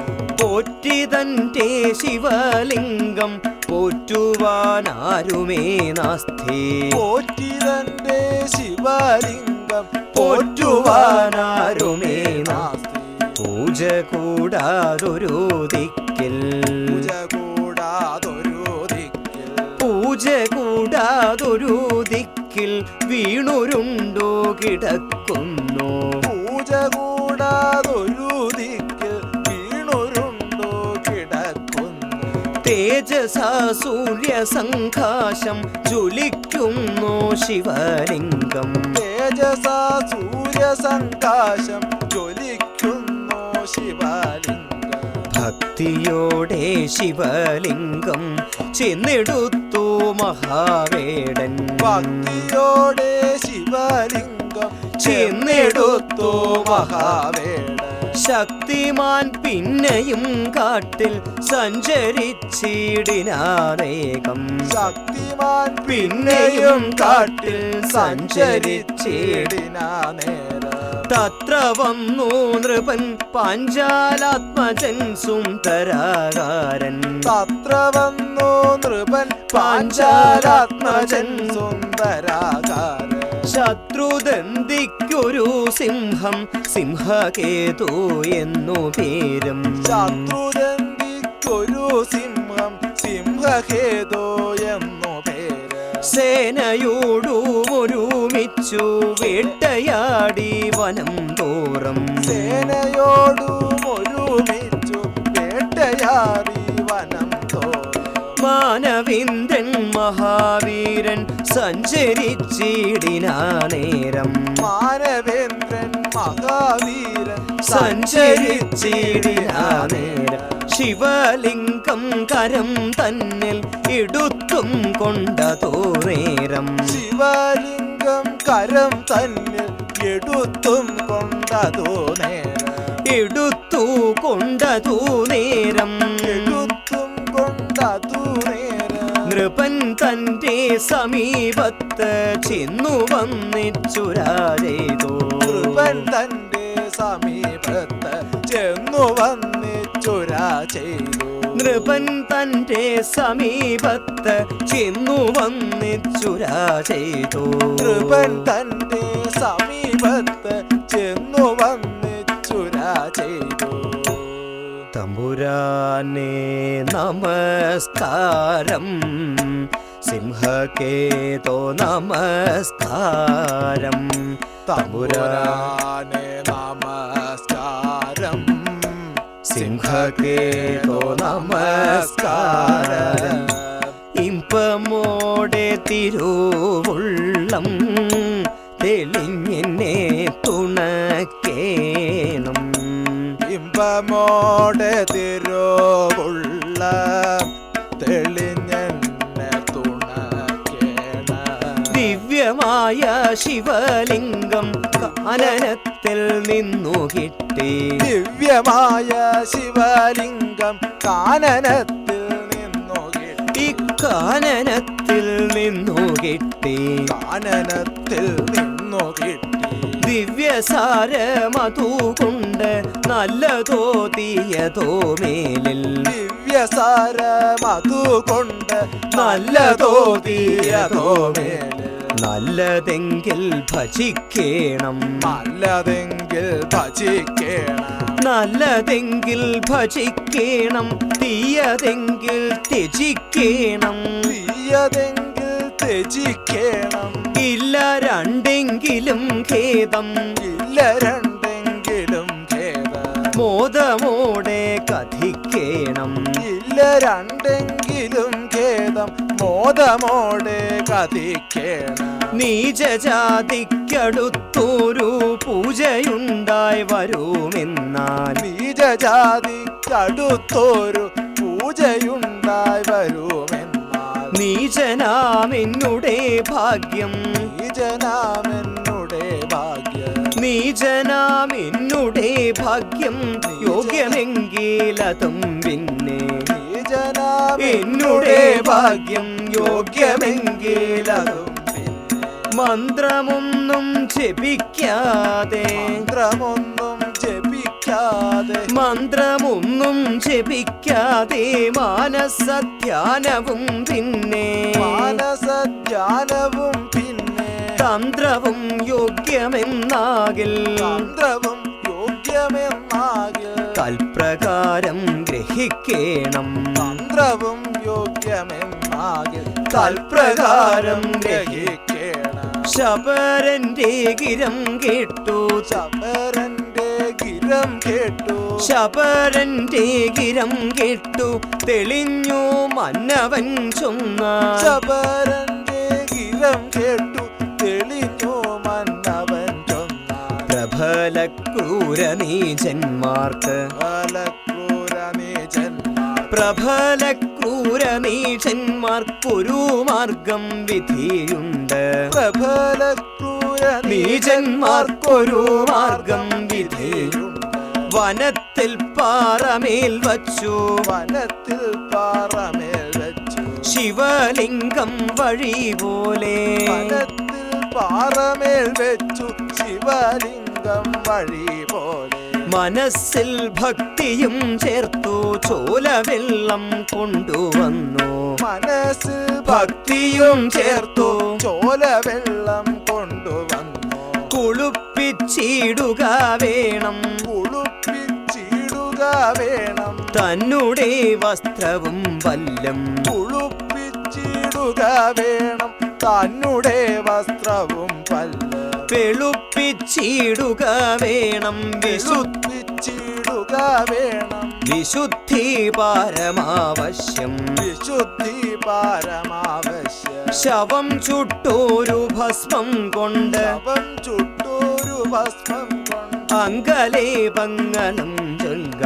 പോറ്റി തന്റെ ശിവലിംഗം പോറ്റുവാനാരുമേ നാസ്തി. പോറ്റി തന്റെ ശിവലിംഗം പോറ്റുവാനാരുമേ നാസ്തി. പൂജ കൂടാതൊരു ദിക്കിൽ. പൂജ കൂടാതൊരു ദിക്കിൽ. പൂജ കൂടാതൊരു ദിക്കിൽ വീണുരുണ്ടു കിടക്കുന്നു. പൂജ കൂടാതൊരു ദിക്കിൽ വീണുരുണ്ടു കിടക്കുന്നു. തേജസാ സൂര്യസംഘാശം ജ്വലിക്കുന്നു ശിവലിംഗം. തേജസാ സൂര്യസംകാശം ജ്വലിക്കുന്നു ശിവലിംഗം. ഭക്തിയോടെ ശിവലിംഗം ചെന്നെടുത്തു മഹാവേടൻ. ഭക്തിയോടെ ശിവലിംഗം ചെന്നെടുത്തു മഹാവേടൻ. ശക്തിമാൻ പിന്നെയും കാട്ടിൽ സഞ്ചരിച്ചിടിനാനേകം. ശക്തിമാൻ പിന്നെയും കാട്ടിൽ സഞ്ചരിച്ചിടിനാ നേരം. തത്ര വന്നു നൃപൻ പാഞ്ചാലാത്മജൻ സുന്ദരാകാരൻ. തത്ര വന്നു നൃപൻ പാഞ്ചാലാത്മജൻ സുന്ദരാകാരൻ. ശത്രുദന്തിക്കൊരു സിംഹം സിംഹകേതു എന്നു പേരും. ശത്രുദന്തിക്കൊരു സിംഹം സിംഹകേതു എന്നു പേര്. സേനയോടും ഒരുമിച്ചു വേട്ടയാടി വനം തോറും. സേനയോടും ഒരുമിച്ചു വേട്ടയാടി വനം തോറും. മാനവേന്ദ്രൻ മഹാവീരൻ സഞ്ചരിച്ചിടിനാ നേരം. മാനവേന്ദ്രൻ മഹാവീരൻ സഞ്ചരിച്ചിടിനാ നേരം. ശിവലിംഗം കരം തന്നിൽ എടുത്തും കൊണ്ടതോ നേരം. ശിവലിംഗം കരം തന്നിൽ എടുത്തും കൊണ്ടതോ നേരം. എടുത്തു കൊണ്ടതോ നേരം. എടുത്തും കൊണ്ടതോ നേരം. നൃപൻ തന്റെ സമീപത്ത് ചെന്നു വന്നിച്ചുരാജേതോ. നൃപൻ തന്റെ സമീപത്ത് ചെന്നു വന്നിച്ചുരാ ചെയ്തു. നൃപൻ തന്റെ സമീപത്ത് ചെന്നു വന്നിച്ചുരാ ചെയ്തു. നൃപൻ തന്റെ സമീപത്ത് ചെന്നു വന്നിച്ചുരാ ചെയ്തു. തമ്പുരാനെ നമസ്കാരം. സിംഹകേതോ നമസ്കാരം. തമ്പുരാനെ നമസ്കാരം. സിംഹകേതോ നമസ്കാരം. ഇമ്പമോടെ തിരുവുള്ളം തെളിഞ്ഞെന്നെ തുണക്കേണം. ഇമ്പമോടെ തിരുവുള്ള തെളിഞ്ഞെന്നെ തുണക്കേണം. ദിവ്യമായ ശിവലിംഗം കാനനത്തിൽ നിന്നു കിട്ടി. ദിവ്യമായ ശിവലിംഗം കാനനത്തിൽ നിന്നു കിട്ടി. കാനനത്തിൽ നിന്നു കിട്ടി. കാനനത്തിൽ നിന്നു കിട്ടി. ദിവ്യസാരമതു കൊണ്ട് നല്ലതോ തീയതോ മേലിൽ. ദിവ്യസാരമതു കൊണ്ട് നല്ലതോ തീയതോ മേലിൽ. നല്ലതെങ്കിൽ ഭജിക്കേണം. നല്ലതെങ്കിൽ ഭജിക്കേണം. നല്ലതെങ്കിൽ ഭജിക്കേണം. തീയതെങ്കിൽ ത്യജിക്കേണം. തീയതെങ്കിൽ ത്യജിക്കേണം. ഇല്ല രണ്ടെങ്കിലും ഖേദം. ഇല്ല രണ്ടെങ്കിലും ഖേദം. മോദമോടെ കഥിക്കേണം. ഇല്ല രണ്ടെങ്കിലും ഖേദം. മോദമോടെ കഥിക്കേണം. നീചജാതിക്കടുത്തൊരു പൂജയുണ്ടായി വരുമെന്നാൽ. നീചജാതിക്കടുത്തൊരു പൂജയുണ്ടായി വരുമെന്നാൽ. നീചനാമെന്നുടെ ഭാഗ്യം. നീചനാമെന്നുടെ ഭാഗ്യം. നീചനാമെന്നുടെ ഭാഗ്യം യോഗ്യമെങ്കിലതും പിന്നെ. നീചനാമെന്നുടെ ഭാഗ്യം യോഗ്യമെങ്കിലതും പിന്നെ. മന്ത്രമൊന്നും ജപിക്കാതെ. മന്ത്രമൊന്നും ജപിക്കാതെ. മന്ത്രമൊന്നും ജപിക്കാതെ മാനസധ്യാനവും പിന്നെ. മാനസധ്യാനവും പിന്നെ. തന്ത്രവും യോഗ്യമെന്നാകിൽ. തന്ത്രവും യോഗ്യമെന്നാകിൽ. തൽപ്രകാരം ഗ്രഹിക്കേണം. തന്ത്രവും യോഗ്യമെന്നാകിൽ. തൽപ്രകാരം ഗ്രഹിക്കേണം. ശബരന്റെ ഗിരം കേട്ടു. ശബരന്റെ ഗിരം ഗിരം കേട്ടു ശബരന്റെ ഗിരം കേട്ടു തെളിഞ്ഞു മന്നവൻ ചൊന്നാൻ. ശബരന്റെ ഗിരം കേട്ടു തെളിഞ്ഞു മന്നവൻ ചൊന്നാൻ. പ്രബല ക്രൂര നീചന്മാർക്ക് പ്രബല ക്രൂര നീചന്മാർക്കൊരു മാർഗം വിധിയുണ്ട്. പ്രബല ക്രൂര നീചന്മാർക്കൊരു മാർഗം വിധിയുണ്ട്. വനത്തിൽ പാറമേൽ വച്ചു വനത്തിൽ പാറമേൽ വെച്ചു ശിവലിംഗം വഴി പോലെ. വനത്തിൽ പാറമേൽ വെച്ചു ശിവലിംഗം വഴി പോലെ. മനസ്സിൽ ഭക്തിയും ചേർത്തു ചോലവെള്ളം കൊണ്ടുവന്നു. മനസ്സിൽ ഭക്തിയും ചേർത്തു ചോലവെള്ളം കൊണ്ടുവന്നു. കുളിപ്പിച്ചിടുക വേണം കുളിപ്പിച്ചിടുക വേണം. തന്നുടെ വസ്ത്രവും വല്ലം. കുളിപ്പിച്ചിടുക വേണം തന്നുടെ വസ്ത്രവും പല്ല്. വെളുപ്പിച്ചിടുക വേണം വെളുപ്പിച്ചിടുക വേണം. വിശുദ്ധി പാരമാവശ്യം. വിശുദ്ധി പാരമാവശ്യം. ശവം ചുട്ടോരു ഭസ്മം കൊണ്ട് ശവം ചുട്ടോരു ഭസ്മം കൊണ്ട് അങ്കലേപങ്ങളും ചൊൽക.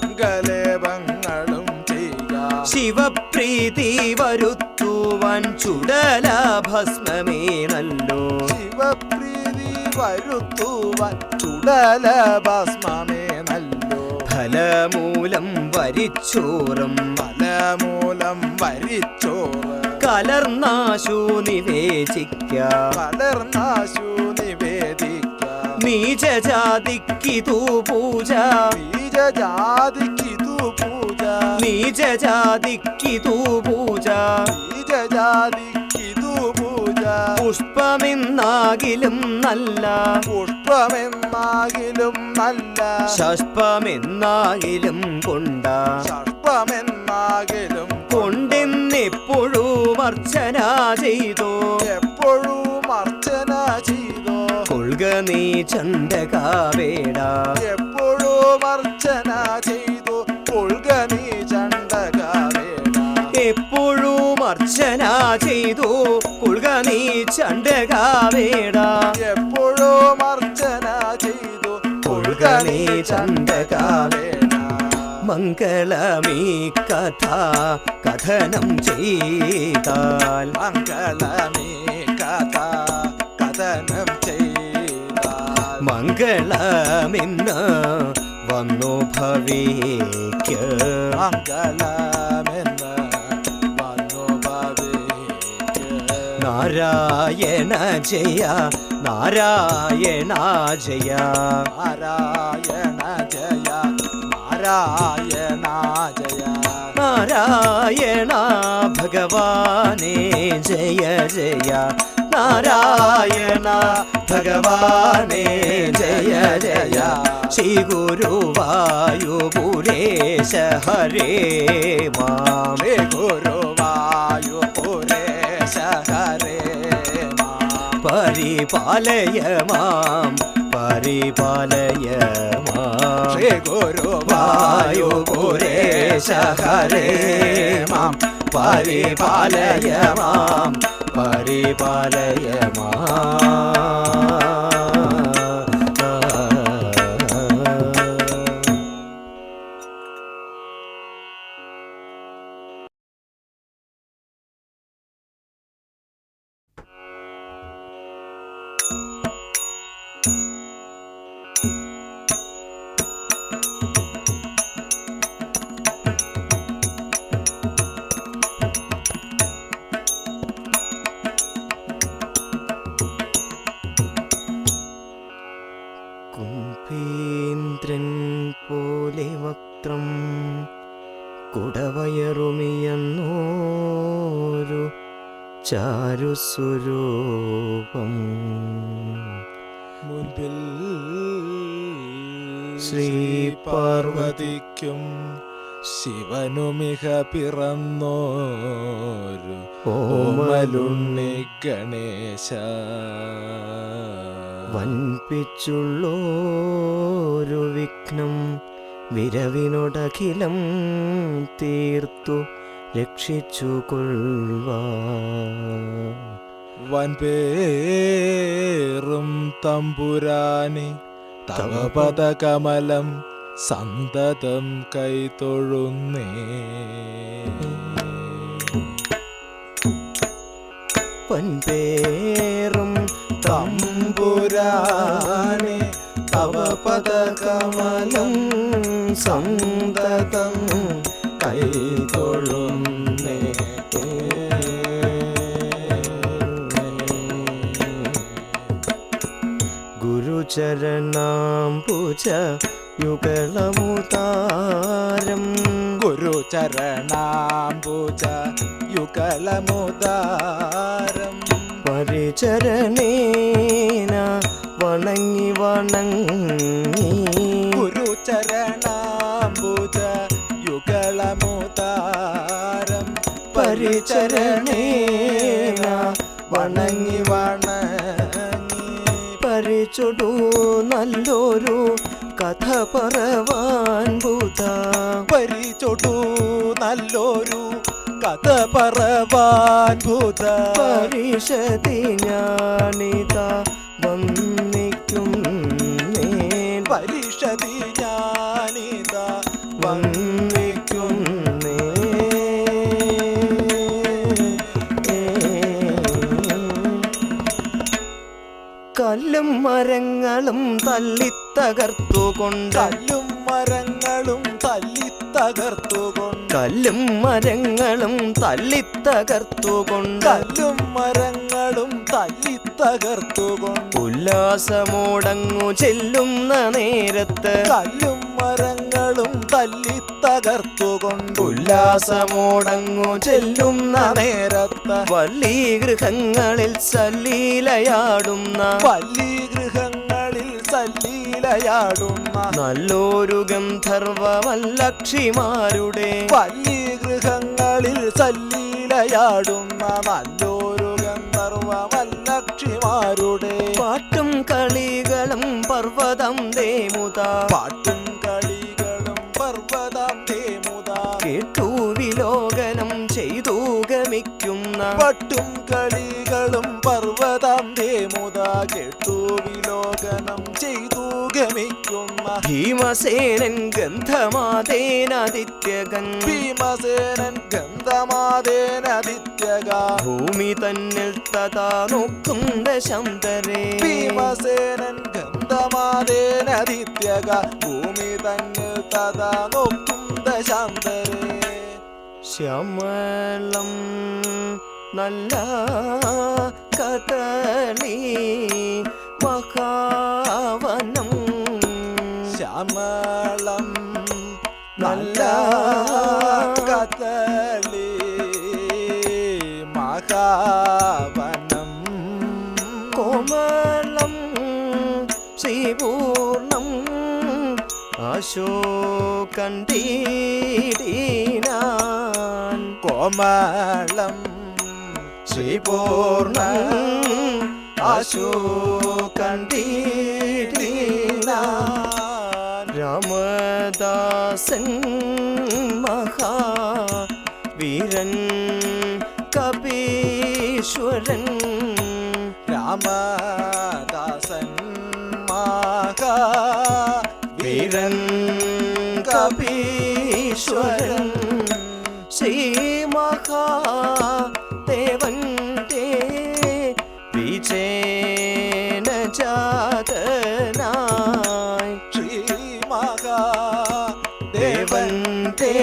അങ്കലേപങ്ങളും ചെയ്യുക. ശിവപ്രീതി വരുത്തുവാൻ ചുടല ഭസ്മമേ നല്ലോ. ശിവപ്രീതി വരുത്തുവാൻ ചുടല ഭസ്മമേ നല്ലോ. ഫലമൂലം വരിച്ചോറും ഫലമൂലം വരിച്ചോറ് കലർന്നാശു നിവേചിക്ക. കലർന്നാശു നിവേദിക്ക. നീചജാതിക്കിതു പൂജ. നീചജാതിക്കിതു പൂജ. നീചജാതിക്കിതു പൂജ. നീചജാതിക്കിതു പൂജ. പുഷ്പമെന്നാകിലും നല്ല. പുഷ്പമെന്നാകിലും നല്ല. ശഷ്പമെന്നാകിലും കൊണ്ട. സർപ്പമെന്നാകിലും കൊണ്ടെന്നെപ്പോഴും അർച്ചന ചെയ്തോ. എപ്പോഴും അർച്ചന ചെയ്തോ. കൊൾക നീ ചണ്ടകാവേട. എപ്പോഴും അർച്ചന ചെയ്തു കൊൾക നീ ചണ്ടകാവേട. എപ്പോഴും അർച്ചന ചെയ്തു കൊൾക നീ ചണ്ടകാവേട. എപ്പോഴും അർച്ചന ചെയ്തു കൊൾക നീ ചണ്ടകാവേട. മംഗളമീ കഥ കഥനം ചെയ്താൽ. മംഗളമീ കഥ കഥനം ചെയ്താൽ. മംഗളമെന്ന് വന്നു ഭവിക്ക്. മംഗളമെന്ന് വന്നു ഭവിക്ക്. നാരായണ ജയ നാരായണ ജയ. നാരായണ ജയ നാരായണ ജയ. നാരായണ ഭഗവാനേ ജയ ജയ. നാരായണ ഭഗവാനേ ജയ ജയ. ശ്രീ ഗുരുവായൂപുരേശ ഹരേ മാം. ശ്രീ ഗുരുവായൂപുരേശ ഹരേ മാം. പരിപാലയ മാം പരിപാലയ മാം. ശ്രീ ഗുരുവായൂപുരേശ ഹരേ മാം. പരിപാലയ മാം പരിപാലയ മാം. കുംഭീന്ദ്രൻ പോലെ വക്രം കുടവയറുമിയെന്നോരു ചാരുസ്വരൂപം. മുൻപിൽ ശ്രീ പാർവതിക്കും ശിവനുമിക പിറന്നോരു ഓമലുണ്ണി ഗണേശ. വൻപിച്ചുള്ളോരു വിഘ്നം വിരവിനോടഖിലം തീർത്തു രക്ഷിച്ചു കൊള്ളുവാൻ. വൻപേറും തമ്പുരാനെ തവ പദകമലം സന്തതം കൈതൊഴുന്നേ. വൻപേറും തമ്പുരാനെ തവ പദകമലം സന്തതം കൈതൊഴുന്നേ. ഗുരുചരണാംബുജ യുഗളമുദാരം. ഗുരുചരണാംബുജ യുഗളമുദാരം. പരിചരണേന വണങ്ങി വണങ്ങി. ഗുരുചരണാംബുജ യുഗളമുദാരം. പരിചരണേന വണങ്ങി വണങ്ങി. പരിചൊടു നല്ലൊരു കഥ പറവാൻ ഭൂത. പരിചൊടു നല്ലൊരു കഥ പറവാൻ ഭൂത. പരിഷതി ഞാനിത വന്നിക്കും നേൻ. പരിഷതി ഞാനിത വന്നിക്കും കല്ലും മരങ്ങളും തല്ലിത്തകർത്തുകൊണ്ട്. കല്ലും മരങ്ങളും തല്ലിത്തകർത്തുകൊണ്ട്. കല്ലും മരങ്ങളും തല്ലിത്തകർത്തുകൊണ്ട്. കല്ലും മരങ്ങളും തല്ലിത്തകർത്തുകൊണ്ട്. ഉല്ലാസമോടങ്ങു ചെല്ലുന്ന നേരത്ത്. കല്ലും മരങ്ങളും തല്ലിത്തകർത്തുകൊണ്ട്. ഉല്ലാസമോടങ്ങു ചെല്ലുന്ന നേരത്ത് വല്ലീ ഗൃഹങ്ങളിൽ സല്ലീലയാടുന്ന. വല്ലീ ഗൃഹങ്ങളിൽ സല്ലീലയാടുന്ന. നല്ലൊരു ഗന്ധർവമല്ലക്ഷിമാരുടെ. വല്ലീ ഗൃഹങ്ങളിൽ സല്ലീലയാടുന്ന നല്ലൊരു ഗന്ധർവമല്ലക്ഷിമാരുടെ. പാട്ടും കളികളും പർവ്വതം ദേമുത. പാട്ടും കളികളും പർവ്വതം ദേമുത. കേട്ടു വിലോകനം ചെയ്തു ഗമിക്കുന്ന. പാട്ടും കളികളും പർവ്വതം ദേമുത. കേട്ടു വിലോകനം ചെയ്തു ഗമിക്കുന്ന. ഭീമസേനൻ ഗന്ധമാതേനാദിത്യകൻ. ഭീമസേനൻ ഗന്ധമാതേനാദിത്യക. ഭൂമി തന്നിൽ തഥാ നോക്കും ദശാന്തരേ. ഭീമസേനൻ ഗന്ധമാതേനാദിത്യക. ഭൂമി തന്നിൽ തഥാ നോക്കും ദശാന്തരേ. ശ്യാമളം നല്ല കദളി മഹാവനം. ശ്യാമളം നല്ല കദളി മഹാവനം. കോമളം ശ്രീപൂർണം അശോകണ്ടീടിനാൻ. കോമളം ശ്രീപൂർണം അശോകണ്ടീടിനാൻ. രാമദാസൻ മഹാവീരൻ കപീശ്വരൻ. രാമദാസൻ മഹാവീരൻ കപീശ്വരൻ. ശ്രീ മഹാദേവന്റെ വിജേന ജാതനായി. ശ്രീ മഹാദേവന്റെ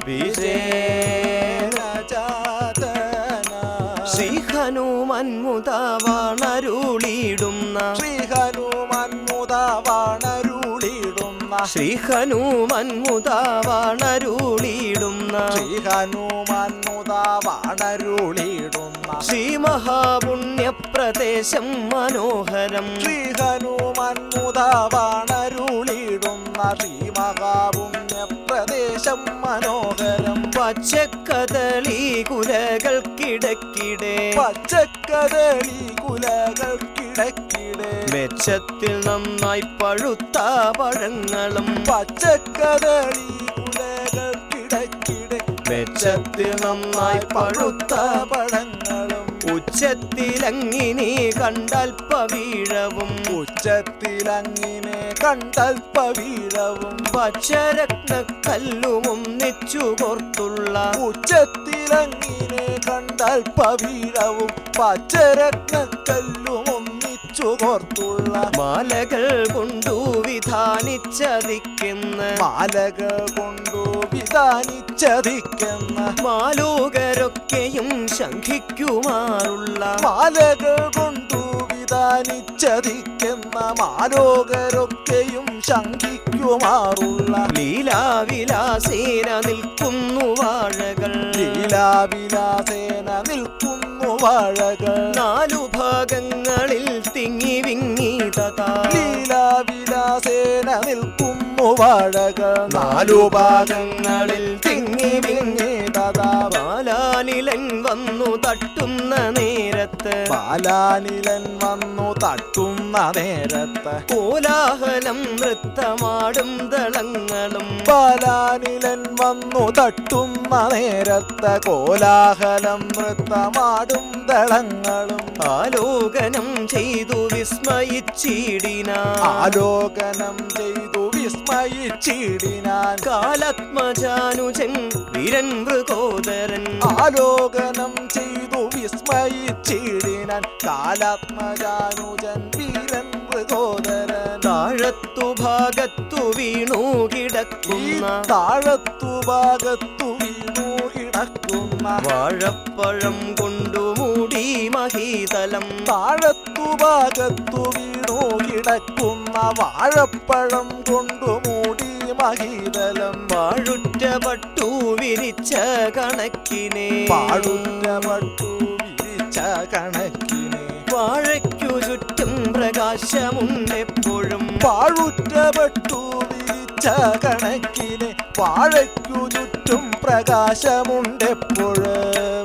വിജേന ജാതനായി. ശ്രീ ഹനുമാൻ മുദാവാണരുളിടുന്ന. ശ്രീ ഹനുമാൻ മുദാവാണരുളിടുന്ന. ശ്രീ ഹനുമാൻ മുദാവാണരുളിടുന്ന. ശ്രീ ഹനുമാൻ മുദാവാണരുളിടുന്ന. ശ്രീ മഹാപുണ്യപ്രദേശം മനോഹരം. ശ്രീ ഹനുമാൻ മുദാവാണരുളിടുന്ന. ശ്രീമഹാപുണ്യപ്രദേശം മനോഹരം പച്ചക്കദളി കുലകൾക്കിടക്കിടെ പച്ചക്കദളി കുലകൾക്കിടക്കിടെ മെച്ചത്തിൽ നന്നായി പഴുത്ത പഴങ്ങളും പച്ചക്കദളി കുലകൾക്കിടക്കിടെ മെച്ചത്തിൽ നന്നായി പഴുത്ത പഴങ്ങളും ഉച്ചത്തിലങ്ങിനെ കണ്ടൽപ്പവീഴവും ഉച്ചത്തിലങ്ങിനെ കണ്ടൽപ്പവീഴവും പച്ചരത്നക്കല്ലും ഒന്നിച്ചു കോർത്തുള്ള ഉച്ചത്തിലങ്ങിനെ കണ്ടൽപ്പവീഴവും പച്ചരത്നക്കല്ലും ഒന്നിച്ചു കോർത്തുള്ള മാലകൾ കൊണ്ടു വിധാനിച്ചതിക്കുന്ന മാലകൾ കൊണ്ടു വിധാനിച്ചതിക്കുന്ന മാലോകരൊക്കെയും ശങ്കിക്കുമാറുള്ള മാലകൾ കൊണ്ടു വിധാനിച്ചതിക്കുന്ന മാലോകരൊക്കെയും ശങ്കിക്കുമാറുള്ള ലീലാവിലാസേന നിൽക്കുന്നു വാഴകൾ ലീലാവിലാസേന നിൽക്കുന്നു വാഴകൾ നാലു ഭാഗങ്ങളിൽ തിങ്ങി വിങ്ങി തഥാ ലീലാവിലാസേന നിൽക്കുന്നു വാഴകൾ നാലു ഭാഗങ്ങളിൽ തിങ്ങി വിങ്ങി തഥാ ബാലാനിലൻ വന്നു തട്ടുന്ന നേരത്ത് ബാലാനിലൻ വന്നു തട്ടുന്ന നേരത്ത് കോലാഹലം നൃത്തമാടും ദളങ്ങളും ബാലാനിലൻ വന്നു തട്ടുന്ന നേരത്ത് കോലാഹലം നൃത്തമാടും ദളങ്ങളും ആലോകനം ചെയ്തു വിസ്മയിച്ചിടിനാൻ ആലോകനം ചെയ്തു വിസ്മയിച്ചിടിനാൻ കാലാത്മജാനുജൻ വീരൻ മൃഗോദരൻ ആലോകനം ചെയ്തു വിസ്മയിച്ചിടിനാൻ കാലാത്മജാനുജൻ വീരൻ മൃഗോദരൻ താഴത്തു ഭാഗത്തു വീണു കിടക്കുന്ന താഴത്തു ഭാഗത്തു വീണു കിടക്കുന്ന വാഴപ്പഴം കൊണ്ടു മൂടി മഹീതലം താഴത്തു ഭാഗത്തു വീണു കിടക്കുന്ന വാഴപ്പഴം കൊണ്ടു മൂടി മഹീതലം വാഴുറ്റ പട്ടു വിരിച്ച കണക്കിനെ പാടുറ്റപട്ടു വിരിച്ച കണക്കിനെ വാഴയ്ക്കു ചുറ്റും പ്രകാശമുണ്ടെപ്പോഴും പാഴുറ്റപട്ടു വിരിച്ച കണക്കിനെ വാഴയ്ക്കു ചുറ്റും പ്രകാശമുണ്ടെപ്പോഴ്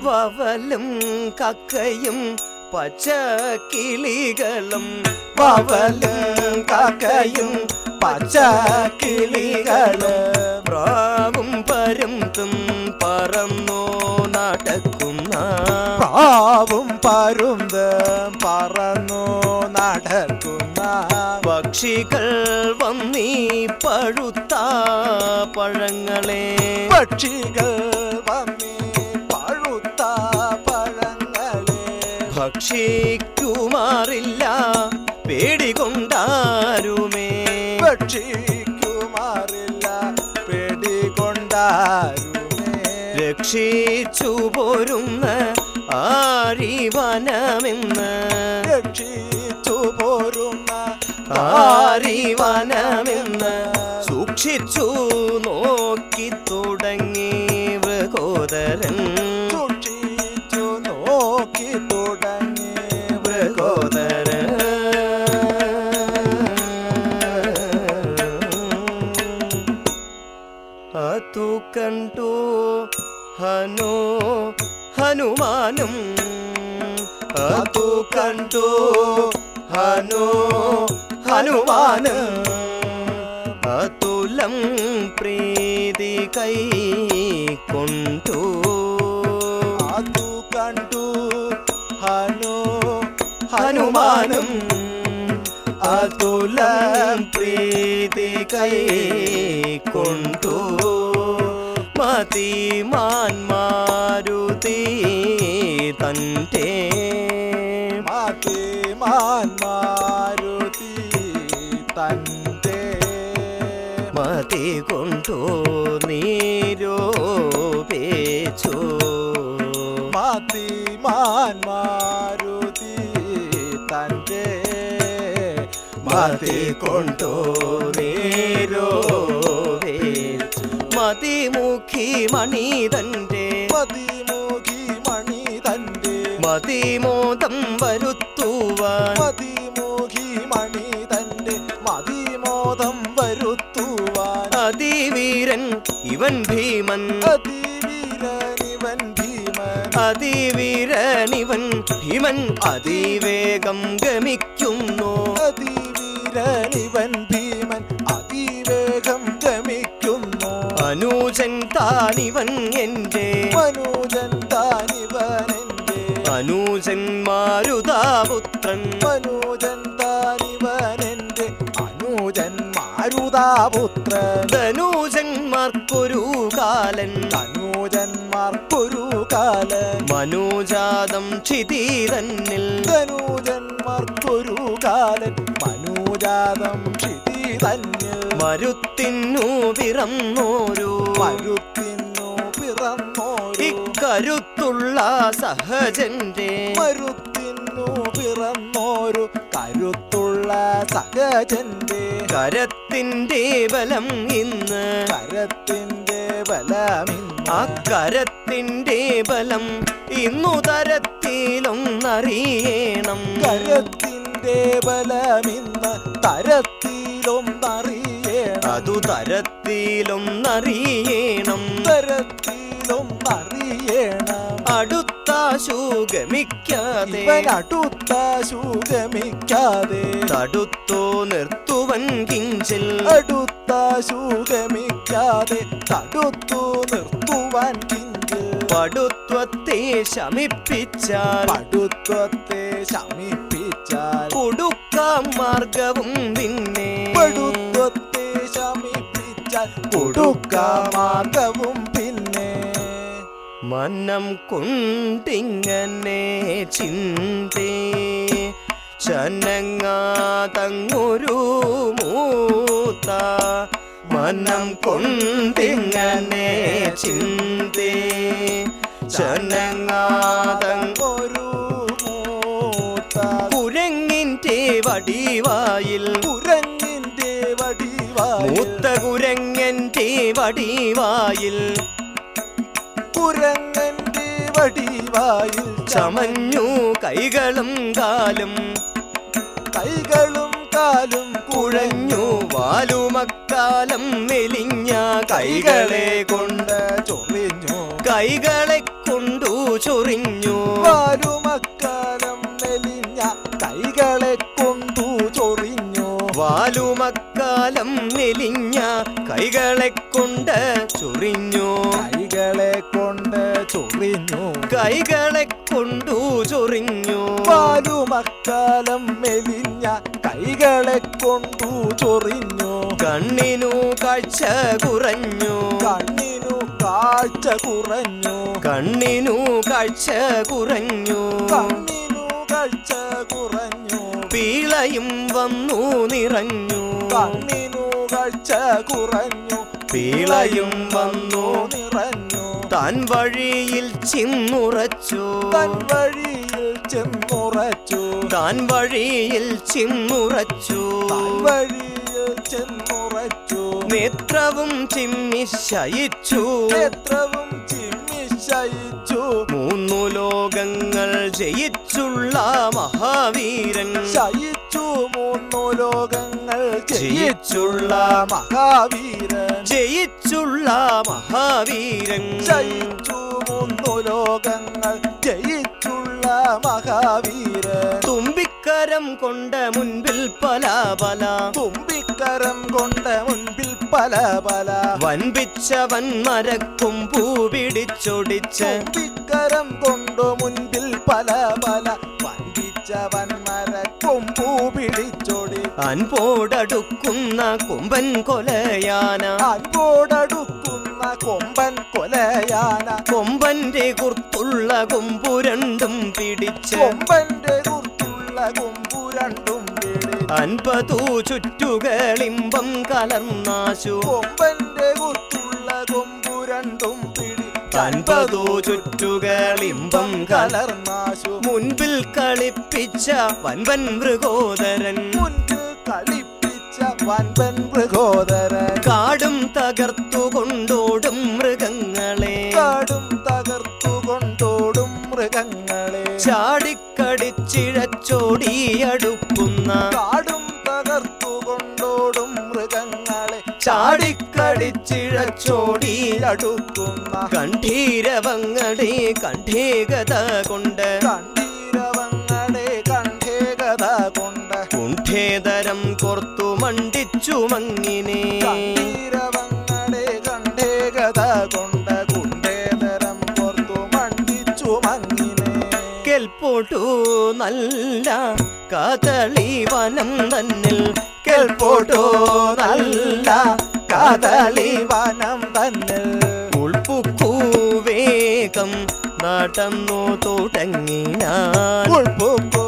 വവലും കക്കയും പച്ചക്കിളികളും വവലും കാക്കയും പച്ചക്കിളികള് പ്രാവും പരുന്തും പറന്നോ നടക്കുന്ന പ്രാവും പരുന്തും പറന്നു നടക്കുന്ന പക്ഷികൾ വന്നീ പഴുത്ത പഴങ്ങളെ പക്ഷികൾ വന്നേ പഴുത്ത പഴങ്ങളെ ഭക്ഷിക്കുമാറില്ല പേടികൊണ്ടാരുമേ ഭക്ഷിക്കുമാറില്ല പേടികൊണ്ടാരുമേ രക്ഷിച്ചു പോരുന്ന ആരിവനമെന്ന് രക്ഷിച്ചു പോരുന്ന ആരിവനമെന്ന് സൂക്ഷിച്ചു നോക്കി തുടങ്ങി മൃഗോദരൻ സൂക്ഷിച്ചു നോക്കി തുടങ്ങി മൃഗോദരൻ അതു കണ്ടു ഹനുമാനും അതു കണ്ടു ഹനുമാനും അതുലം പ്രീതി കൈ കൊണ്ടു അതു കണ്ടു ഹനുമാനും അതുലം പ്രീതി കൈ കൊണ്ടു മതിമാൻ മാരുതി തന്റെ മതിമാൻ മാരുതി തന്റെ മതി കൊണ്ടു നീരോപേച്ചു മതിമാൻ മാരുതി തന്റെ മതി കൊണ്ടു നീരോപേച്ചു മതിമുഖി മണി തന്റെ മതിമുഖി മണി തന്റെ മതിമോദം വരുത്തുവാൻ മതിമുഖി മണി തന്റെ മതിമോദം വരുത്തുവാൻ അതിവീരൻ ഇവൻ ഭീമൻ അതിവീരനിവൻ ഭീമൻ അതിവീരനിവൻ ഭീമൻ അതിവേഗം ഗമിക്കുന്നു അതിവീരനിവൻ ഭീമൻ അതിവേഗം ഗമിക്കുന്നു അനുജൻ താനിവൻ എൻ്റെ മനോജൻ താനിവനെന്റെ അനുജൻ മാരുതാപുത്രൻ മനോജൻ താനിവനെന്റെ അനുജൻ മാരുതാപുത്രൻ ധനുജന്മാർക്കൊരു കാലൻ തനൂജന്മാർക്കൊരു കാലൻ മനോജാതം ക്ഷിതി തന്നിൽ തനൂജന്മാർക്കൊരു കാലൻ മനോജാതം ക്ഷിതി തന്നിൽ മരുത്തിന്നു പിറന്നോരു മരുത്തിന്നു പിറന്നോരു ഇക്കരുത്തുള്ള സഹജന്റെ മരുത്തിന്നു പിറന്നോരു കരുത്തുള്ള സഹജന്റെ കരത്തിന്റെ ബലം ഇന്ന് കരത്തിന്റെ ബലമിന്ന് ആ കരത്തിന്റെ ബലം ഇന്നു തരത്തിലൊന്നറിയണം കരത്തിന്റെ ബലമിന്ന് തരത്തിലൊന്നറിയണം അതു തരത്തിലൊന്നറിയണം തരത്തിലൊന്നറിയണം അടുത്താശു ഗമിക്കാതെ ഇവൻ അടുത്താശു ഗമിക്കാതെ തടുത്തോ നിർത്തുവൻ കിഞ്ചിൽ അടുത്താശു ഗമിക്കാതെ തടുത്തു നിർത്തുവാൻ കിഞ്ചിൽ പടുത്വത്തെ ശമിപ്പിച്ചാൽ പടുത്വത്തെ ശമിപ്പിച്ചാൽ കൊടുക്കാം മാർഗവും പിന്നെ പടുത്വത്തെ ശമിപ്പിച്ചാൽ കൊടുക്കാമാർഗവും പിന്നെ മനം കൊണ്ടിങ്ങനെ ചിന്തേ ചനങ്ങാതങ്ങൊരു മൂത്ത മനം കൊണ്ടിങ്ങനെ ചിന്തേ ചനങ്ങാതങ്ങ ഒരു മൂത്ത കുരങ്ങിന്റെ വടിവായിൽ കുരങ്ങിന്റെ വടിവായിൽ മൂത്ത കുരങ്ങന്റെ വടിവായിൽ കുരങ്ങന്റെ വടിവായിൽ ചമഞ്ഞു കൈകളും കാലും കൈകളും കാലും കുഴഞ്ഞു വാലുമക്കാലം മെലിഞ്ഞ കൈകളെ കൊണ്ട് ചൊറിഞ്ഞു കൈകളെ കൊണ്ടു ചൊറിഞ്ഞു വാലുമക്കാലം മെലിഞ്ഞ കൈകളെ കൊണ്ടു ചൊറിഞ്ഞു വാലുമക്കാലം മെലിഞ്ഞ കൈകളെ കൊണ്ട് ചൊറിഞ്ഞു കൈകളെ കൊണ്ട് ചൊറിഞ്ഞു കൈകളെ കൊണ്ടു ചൊറിഞ്ഞു വാലുമക്കാലം മെലിഞ്ഞ കൈകളെ കൊണ്ടു ചൊറിഞ്ഞു കണ്ണിനു കാഴ്ച കുറഞ്ഞു കണ്ണിനു കാഴ്ച കുറഞ്ഞു കണ്ണിനു കാഴ്ച കുറഞ്ഞു കണ്ണിനു കാഴ്ച കുറഞ്ഞു പീളയും വന്നു നിറഞ്ഞു കണ്ണിനു കാഴ്ച കുറഞ്ഞു പീളയും വന്നു നിറഞ്ഞു താൻ വഴിയിൽ ചിന്നുറച്ചു തൻ വഴിയിൽ ചെന്നുറച്ചു താൻ വഴിയിൽ ചിന്നുറച്ചു തൻ വഴിയിൽ ചെന്നുറച്ചു നേത്രവും ചിമ്മി ശയിച്ചു നേത്രവും ചിമ്മി ശയിച്ചു മൂന്നു ലോകങ്ങൾ ജയിച്ചുള്ള മഹാവീരൻ ശയിച്ചു മൂന്നു ലോകങ്ങൾ ജയിച്ചുള്ള മഹാവീരൻ ജയിച്ചുള്ള മഹാവീരൻ ജയിച്ചു മൂന്നു ലോകങ്ങൾ ജയിച്ചുള്ള മഹാവീരൻ തുമ്പിക്കരം കൊണ്ട് മുൻപിൽ പല പല തുമ്പിക്കരം കൊണ്ട് മുൻപിൽ പല പല വൻപിച്ചവൻ മരക്കൊമ്പൂ പിടിച്ചൊടിച്ച് തുമ്പിക്കരം കൊണ്ടു മുൻപിൽ പല പല വൻപിച്ചവൻ മരക്കൊമ്പു പിടിച്ചോടി അൻപോടടുക്കുന്ന കൊമ്പൻ കൊലയാന അൻപോടടുക്കുന്ന കൊമ്പൻ കൊലയാന കൊമ്പന്റെ കുർത്തുള്ള കൊമ്പു രണ്ടും പിടിച്ച് കൊമ്പന്റെ കുർത്തുള്ള കൊമ്പു രണ്ടും പിടി അൻപതു ചുറ്റുകളിമ്പം കലർന്നാശു കൊമ്പന്റെ കുർത്തുള്ള കൊമ്പു രണ്ടും പിടി അൻപതു ചുറ്റുകളിമ്പം കലർന്നാശു മുൻപിൽ കളിപ്പിച്ച വൻപൻ മൃഗോദരൻ മുൻപിൽ കളിപ്പിച്ച വൻപൻ മൃഗോദരൻ കാടും തകർത്തു കൊണ്ടോടും മൃഗങ്ങളെ കാടും തകർത്തു കൊണ്ടോടും മൃഗങ്ങളെ ചാടിക്കടിച്ചിഴച്ചോടിയടുക്കുന്ന കാടും തകർത്തു കൊണ്ടോടും മൃഗങ്ങളെ ചാടിക്കടിച്ചിഴച്ചോടിയടുക്കുന്ന കടിച്ചിഴച്ചോടി അടുക്കുന്ന കണ്ഠീരവങ്ങളെ കണ്ഠേകത കൊണ്ട് കണ്ടീരവങ്ങളെ കണ്ഠേകത കൊണ്ട് കുണ്ഠേതരം കൊർത്തു മണ്ടിച്ചു മങ്ങിനെ കണ്ടീരവങ്ങളെ കണ്ഠേകത കൊണ്ട് കുണ്ഠേതരം കൊർത്തു മണ്ടിച്ചു മങ്ങിനെ കെൽപ്പോട്ടു നല്ല കദളി വനം തന്നിൽ കേൾപ്പോട്ടോ നല്ല കദളി വനം തന്നിൽ ഉൾപ്പുക്കു വേഗം നടന്നു തുടങ്ങിനാൻ ഉൾപ്പുക്കു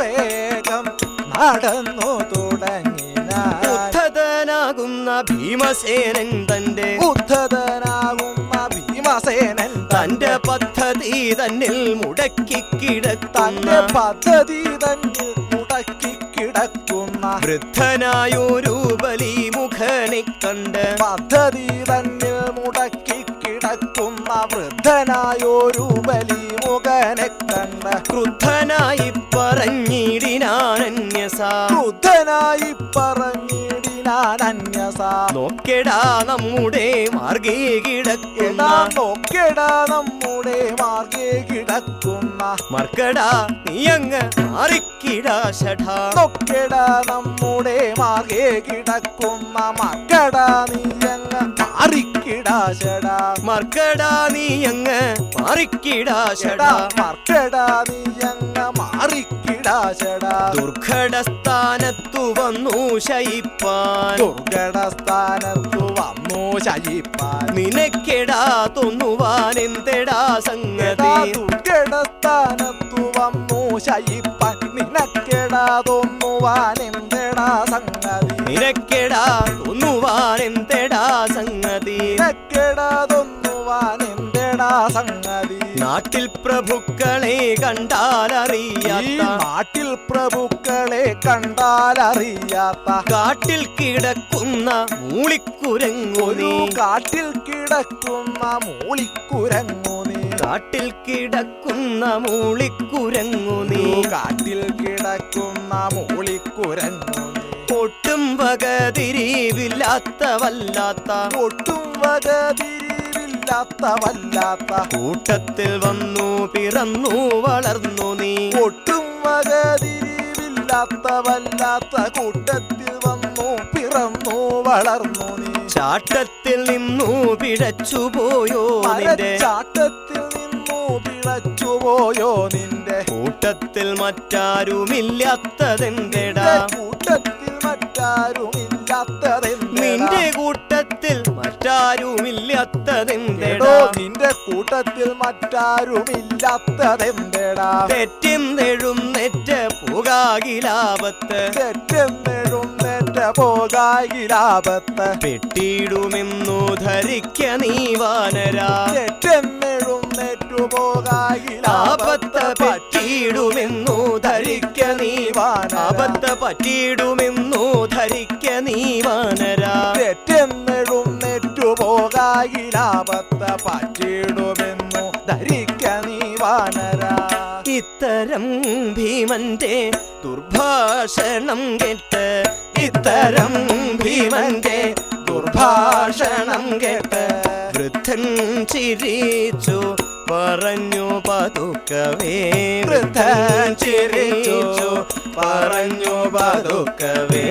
വേഗം നടന്നു തുടങ്ങിനാൻ ഉദ്ധതനാകുന്ന ഭീമസേനൻ തന്റെ ഉദ്ധതനാകുന്ന ഭീമസേനൻ തന്റെ പദ്ധതി തന്നിൽ മുടക്കി തന്റെ കിടക്കുന്ന പദ്ധതി തന്നിൽ മുടക്കി കിടക്കുന്ന വൃദ്ധനായൊരു ബലിമുഖനെ കണ്ട് പദ്ധതി തന്നിൽ മുടക്കി കിടക്കുന്ന വൃദ്ധനായൊരു ബലിമുഖനെ കണ്ട് ക്രുദ്ധനായി പറഞ്ഞിടിനാനന്യസ ക്രുദ്ധനായി പറഞ്ഞിടിനാൻ അന്യസ നോക്കെടാ നമ്മുടെ മാർഗേ കിടക്കുന്ന എടാ നോക്കെടാ നമ്മുടെ മാർഗേ കിടക്കുന്ന മർക്കടാ നീയങ്ങ് മാറിക്കിടാശഠാ നോക്കെടാ നമ്മുടെ മാർഗേ കിടക്കുന്ന മക്കടാ നീയങ്ങ് മാറിക്കിടാശടാ മർക്കടാ നീയങ്ങ് മാറിക്കിടാശഠാ മർക്കടാ നീയങ്ങ് മാറിക്കിടാശടാ ദുർഘടസ്ഥാനത്തു വന്നു ശയിപ്പാൻ ദുർഘടസ്ഥാനത്തു വന്നു ശയിപ്പാൻ നിനക്കെടാ തൊന്നുവാൻ എന്തെടാ സംഗതി ദുർഘടസ്ഥാനത്തു വന്നു ശയിപ്പാൻ നിനക്കെടാതൊന്നുവാൻ എന്തെടാ സംഗതി നിനക്കെടാ തൊന്നുവാൻ എന്തെടാ സംഗതി നിനക്കെടാതൊന്നുവാൻ എന്തെടാ സംഗതി നാട്ടിൽ പ്രഭുക്കളെ കണ്ടാലറിയാത്ത നാട്ടിൽ പ്രഭുക്കളെ കണ്ടാലറിയാത്ത കാട്ടിൽ കിടക്കുന്ന മൂളിക്കുരങ്ങു നീ കാട്ടിൽ കിടക്കുന്ന മൂളിക്കുരങ്ങു നീ കാട്ടിൽ കിടക്കുന്ന മൂളിക്കുരങ്ങു നീ കാട്ടിൽ കിടക്കുന്ന മൂളിക്കുരങ്ങു നീ ഒട്ടും വകതിരിവില്ലാത്ത വല്ലാത്ത ഒട്ടും വകതിരിവില്ലാത്ത വല്ലാത്ത കൂട്ടത്തിൽ വന്നു പിറന്നു വളർന്നു നീ ഒട്ടും വകതിരിവില്ലാത്ത വല്ലാത്ത കൂട്ടത്തിൽ വന്നു പിറന്നു വളർന്നു നീ ചാട്ടത്തിൽ നിന്നു പിഴച്ചുപോയോ നിന്റെ ചാട്ടത്തിൽ നിന്നു പിഴച്ചുപോയോ നിന്റെ കൂട്ടത്തിൽ മറ്റാരുമില്ലാത്തതെന്തെടാ കൂട്ടത്തിൽ മറ്റാരുമില്ലാത്തതെന്തെടാ നിന്റെ കൂട്ടത്തിൽ മറ്റാരുമില്ലാത്തതെന്തെടാ നിന്റെ കൂട്ടത്തിൽ മറ്റാരുമില്ലാത്തതെന്തെടാ തെറ്റെന്നെഴും നെറ്റ പോകാകിലാപത്ത് തെറ്റെന്നെഴുന്നേറ്റ പോകാകിലാപത്ത് പെട്ടിടുമെന്നു ധരിക്ക നീ വാനരാ തെറ്റെന്നെഴുന്നേറ്റു ആപത്ത് പറ്റിയിടുമെന്നു ധരിക്ക നീ ആപത്ത് പറ്റിയിടുമെന്നു ധരിക്ക നീ വാനരാ തെറ്റെന്നെഴുന്നേറ്റു പോകാകിലാപത്ത് പറ്റിയിടുമെന്നു ധരിക്ക നീ വാനരാ ഇത്തരം ഭീമന്റെ ദുർഭാഷണം കേട്ട് ഇത്തരം ഭീമന്റെ ദുർഭാഷണം കേട്ട് വൃദ്ധൻ ചിരിച്ചു പറഞ്ഞു പതുക്കവേ വൃദ്ധൻ ചിരിച്ചു പറഞ്ഞു പതുക്കവേ